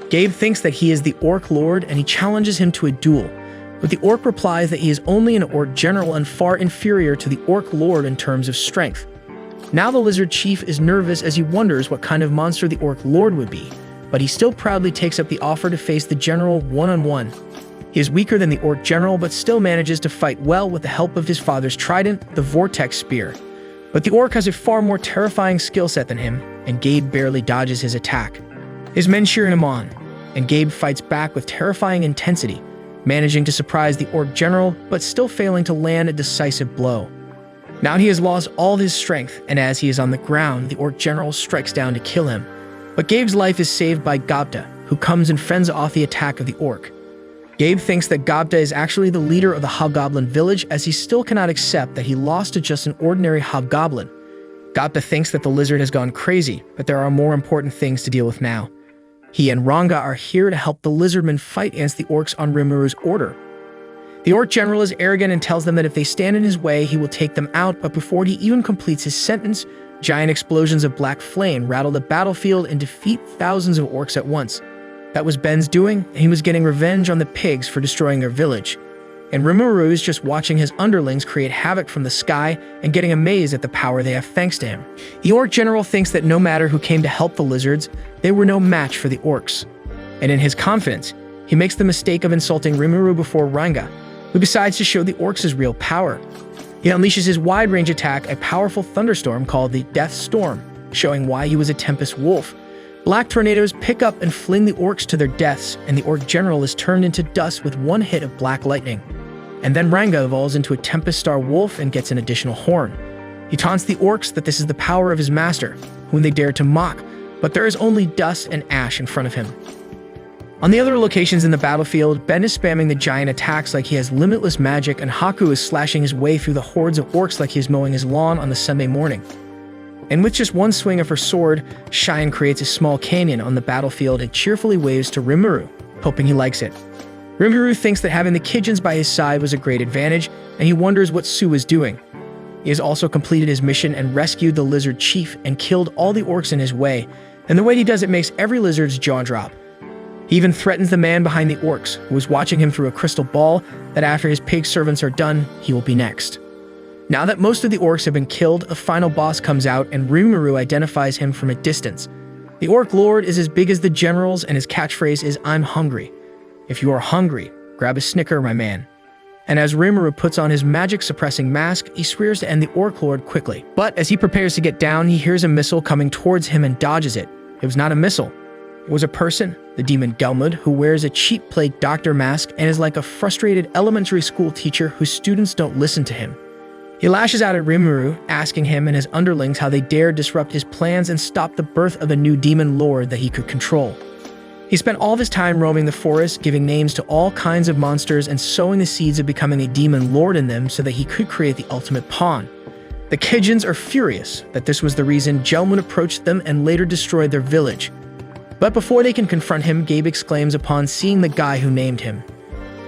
Gabe thinks that he is the orc lord, and he challenges him to a duel. But the orc replies that he is only an orc general and far inferior to the orc lord in terms of strength. Now the lizard chief is nervous as he wonders what kind of monster the orc lord would be, but he still proudly takes up the offer to face the general one-on-one. He is weaker than the orc general, but still manages to fight well with the help of his father's trident, the vortex spear. But the orc has a far more terrifying skill set than him, and Gabe barely dodges his attack. His men cheer him on, and Gabe fights back with terrifying intensity, managing to surprise the orc general, but still failing to land a decisive blow. Now he has lost all his strength, and as he is on the ground, the orc general strikes down to kill him. But Gabe's life is saved by Gobta, who comes and fends off the attack of the orc. Gabe thinks that Gobta is actually the leader of the hobgoblin village, as he still cannot accept that he lost to just an ordinary hobgoblin. Gobta thinks that the lizard has gone crazy, but there are more important things to deal with now. He and Ranga are here to help the lizardmen fight against the orcs on Rimuru's order. The orc general is arrogant and tells them that if they stand in his way, he will take them out, but before he even completes his sentence, giant explosions of black flame rattle the battlefield and defeat thousands of orcs at once. That was Ben's doing, and he was getting revenge on the pigs for destroying their village. And Rimuru is just watching his underlings create havoc from the sky and getting amazed at the power they have thanks to him. The orc general thinks that no matter who came to help the lizards, they were no match for the orcs. And in his confidence, he makes the mistake of insulting Rimuru before Ranga, who decides to show the orcs his real power. He unleashes his wide-range attack, a powerful thunderstorm called the Death Storm, showing why he was a Tempest Wolf. Black tornadoes pick up and fling the orcs to their deaths, and the orc general is turned into dust with one hit of black lightning. And then Ranga evolves into a Tempest Star Wolf and gets an additional horn. He taunts the orcs that this is the power of his master, whom they dare to mock, but there is only dust and ash in front of him. On the other locations in the battlefield, Ben is spamming the giant attacks like he has limitless magic, and Haku is slashing his way through the hordes of orcs like he is mowing his lawn on the Sunday morning. And with just one swing of her sword, Cheyenne creates a small canyon on the battlefield and cheerfully waves to Rimuru, hoping he likes it. Rimuru thinks that having the Kijins by his side was a great advantage, and he wonders what Sue is doing. He has also completed his mission and rescued the lizard chief and killed all the orcs in his way, and the way he does it makes every lizard's jaw drop. He even threatens the man behind the orcs, who is watching him through a crystal ball, that after his pig servants are done, he will be next. Now that most of the orcs have been killed, a final boss comes out, and Rimuru identifies him from a distance. The orc lord is as big as the generals, and his catchphrase is, "I'm hungry. If you are hungry, grab a Snicker, my man." And as Rimuru puts on his magic-suppressing mask, he swears to end the orc lord quickly. But as he prepares to get down, he hears a missile coming towards him and dodges it. It was not a missile. It was a person, the demon Gelmud, who wears a cheap-plate doctor mask and is like a frustrated elementary school teacher whose students don't listen to him. He lashes out at Rimuru, asking him and his underlings how they dared disrupt his plans and stop the birth of a new demon lord that he could control. He spent all of his time roaming the forest, giving names to all kinds of monsters and sowing the seeds of becoming a demon lord in them so that he could create the ultimate pawn. The Kijins are furious that this was the reason Gelman approached them and later destroyed their village. But before they can confront him, Gabe exclaims upon seeing the guy who named him.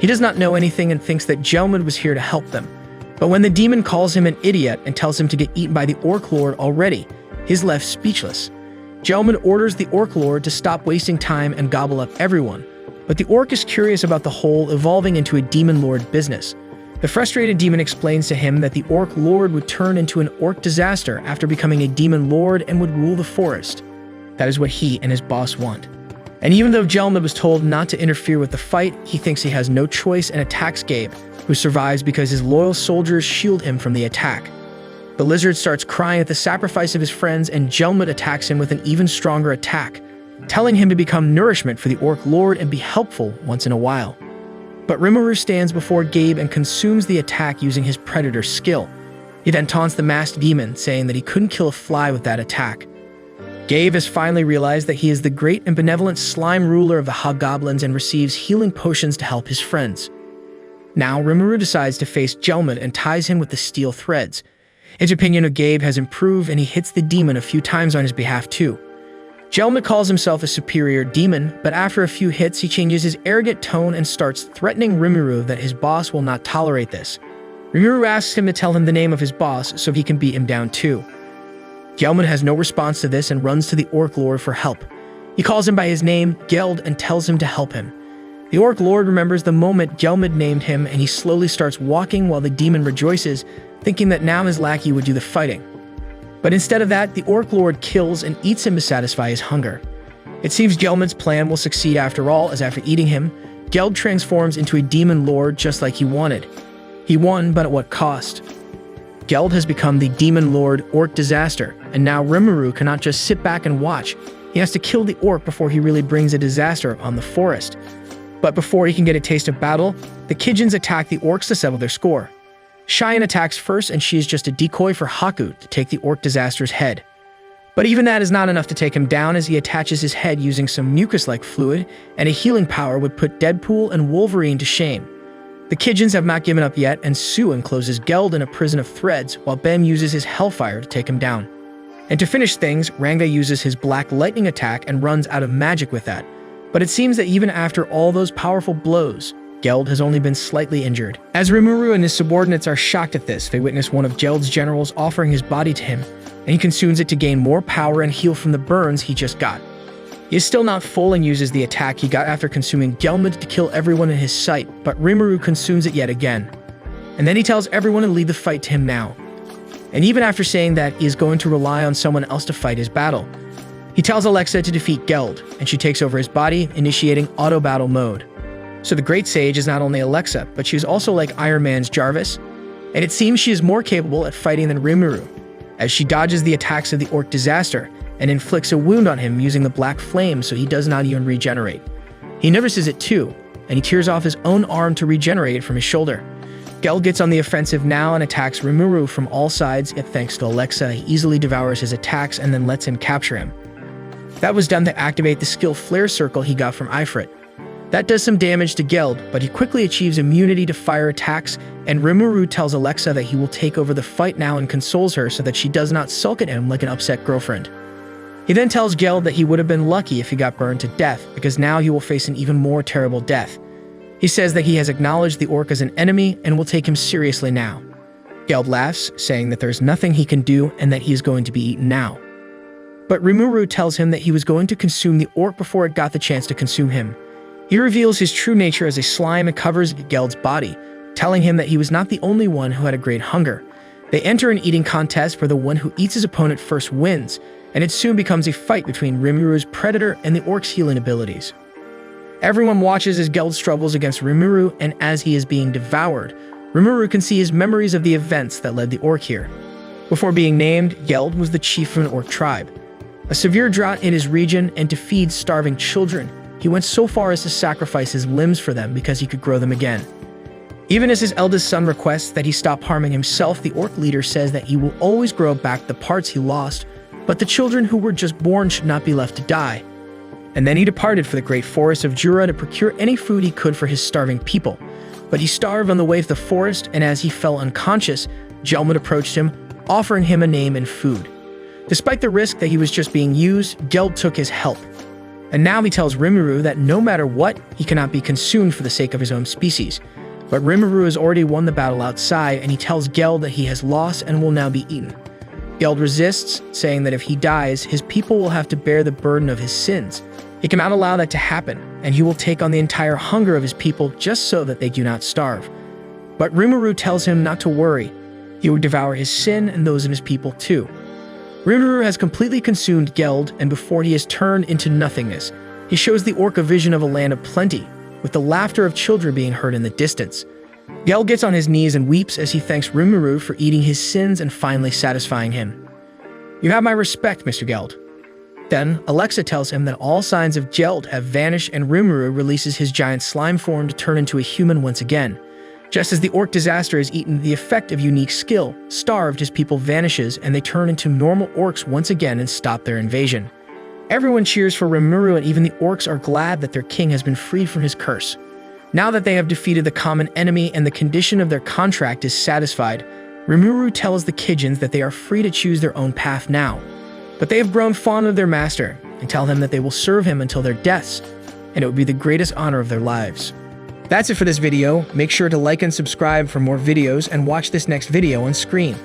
He does not know anything and thinks that Gelman was here to help them. But when the demon calls him an idiot and tells him to get eaten by the Orc Lord already, he's left speechless. Gelman orders the Orc Lord to stop wasting time and gobble up everyone, but the Orc is curious about the whole evolving into a demon lord business. The frustrated demon explains to him that the Orc Lord would turn into an Orc disaster after becoming a demon lord and would rule the forest. That is what he and his boss want. And even though Gelman was told not to interfere with the fight, he thinks he has no choice and attacks Gabe, who survives because his loyal soldiers shield him from the attack. The lizard starts crying at the sacrifice of his friends, and Gelman attacks him with an even stronger attack, telling him to become nourishment for the Orc Lord and be helpful once in a while. But Rimuru stands before Gabe and consumes the attack using his predator skill. He then taunts the masked demon, saying that he couldn't kill a fly with that attack. Gabe has finally realized that he is the great and benevolent slime ruler of the hobgoblins and receives healing potions to help his friends. Now, Rimuru decides to face Gelman and ties him with the steel threads. His opinion of Gabe has improved and he hits the demon a few times on his behalf too. Gelman calls himself a superior demon, but after a few hits he changes his arrogant tone and starts threatening Rimuru that his boss will not tolerate this. Rimuru asks him to tell him the name of his boss so he can beat him down too. Gelman has no response to this and runs to the Orc Lord for help. He calls him by his name, Geld, and tells him to help him. The Orc Lord remembers the moment Gelman named him and he slowly starts walking while the demon rejoices, thinking that now his lackey would do the fighting. But instead of that, the Orc Lord kills and eats him to satisfy his hunger. It seems Gelman's plan will succeed after all, as after eating him, Geld transforms into a demon lord just like he wanted. He won, but at what cost? Geld has become the demon lord Orc Disaster, and now Rimuru cannot just sit back and watch. He has to kill the Orc before he really brings a disaster on the forest. But before he can get a taste of battle, the Kijins attack the Orcs to settle their score. Cheyenne attacks first, and she is just a decoy for Haku to take the Orc Disaster's head. But even that is not enough to take him down, as he attaches his head using some mucus-like fluid, and a healing power would put Deadpool and Wolverine to shame. The Kijins have not given up yet, and Sue encloses Geld in a prison of threads, while Ben uses his Hellfire to take him down. And to finish things, Ranga uses his Black Lightning attack and runs out of magic with that. But it seems that even after all those powerful blows, Geld has only been slightly injured. As Rimuru and his subordinates are shocked at this, they witness one of Geld's generals offering his body to him, and he consumes it to gain more power and heal from the burns he just got. He is still not full and uses the attack he got after consuming Gelman to kill everyone in his sight, but Rimuru consumes it yet again. And then he tells everyone to leave the fight to him now. And even after saying that he is going to rely on someone else to fight his battle, he tells Alexa to defeat Geld, and she takes over his body, initiating auto-battle mode. So the Great Sage is not only Alexa, but she is also like Iron Man's Jarvis, and it seems she is more capable at fighting than Rimuru, as she dodges the attacks of the Orc Disaster and inflicts a wound on him using the Black Flame so he does not even regenerate. He notices it too, and he tears off his own arm to regenerate it from his shoulder. Geld gets on the offensive now and attacks Rimuru from all sides, yet thanks to Alexa, he easily devours his attacks and then lets him capture him. That was done to activate the skill Flare Circle he got from Ifrit. That does some damage to Geld, but he quickly achieves immunity to fire attacks, and Rimuru tells Alexa that he will take over the fight now and consoles her so that she does not sulk at him like an upset girlfriend. He then tells Geld that he would have been lucky if he got burned to death, because now he will face an even more terrible death. He says that he has acknowledged the Orc as an enemy and will take him seriously now. Geld laughs, saying that there is nothing he can do and that he is going to be eaten now. But Rimuru tells him that he was going to consume the Orc before it got the chance to consume him. He reveals his true nature as a slime and covers Geld's body, telling him that he was not the only one who had a great hunger. They enter an eating contest where the one who eats his opponent first wins, and it soon becomes a fight between Rimuru's predator and the Orc's healing abilities. Everyone watches as Geld struggles against Rimuru, and as he is being devoured, Rimuru can see his memories of the events that led the Orc here. Before being named, Geld was the chief of an Orc tribe. A severe drought in his region, and to feed starving children, he went so far as to sacrifice his limbs for them because he could grow them again. Even as his eldest son requests that he stop harming himself, the orc leader says that he will always grow back the parts he lost, but the children who were just born should not be left to die. And then he departed for the great forest of Jura to procure any food he could for his starving people. But he starved on the way to the forest, and as he fell unconscious, Gelmud approached him, offering him a name and food. Despite the risk that he was just being used, Geld took his help. And now he tells Rimuru that no matter what, he cannot be consumed for the sake of his own species. But Rimuru has already won the battle outside, and he tells Geld that he has lost and will now be eaten. Geld resists, saying that if he dies, his people will have to bear the burden of his sins. He cannot allow that to happen, and he will take on the entire hunger of his people just so that they do not starve. But Rimuru tells him not to worry. He will devour his sin and those of his people too. Rimuru has completely consumed Geld, and before he is turned into nothingness, he shows the orc a vision of a land of plenty, with the laughter of children being heard in the distance. Geld gets on his knees and weeps as he thanks Rimuru for eating his sins and finally satisfying him. "You have my respect, Mr. Geld." Then, Alexa tells him that all signs of Geld have vanished, and Rimuru releases his giant slime form to turn into a human once again. Just as the orc disaster has eaten the effect of unique skill, starved, his people vanishes and they turn into normal orcs once again and stop their invasion. Everyone cheers for Rimuru, and even the orcs are glad that their king has been freed from his curse. Now that they have defeated the common enemy and the condition of their contract is satisfied, Rimuru tells the Kijins that they are free to choose their own path now. But they have grown fond of their master and tell him that they will serve him until their deaths, and it would be the greatest honor of their lives. That's it for this video. Make sure to like and subscribe for more videos and watch this next video on screen.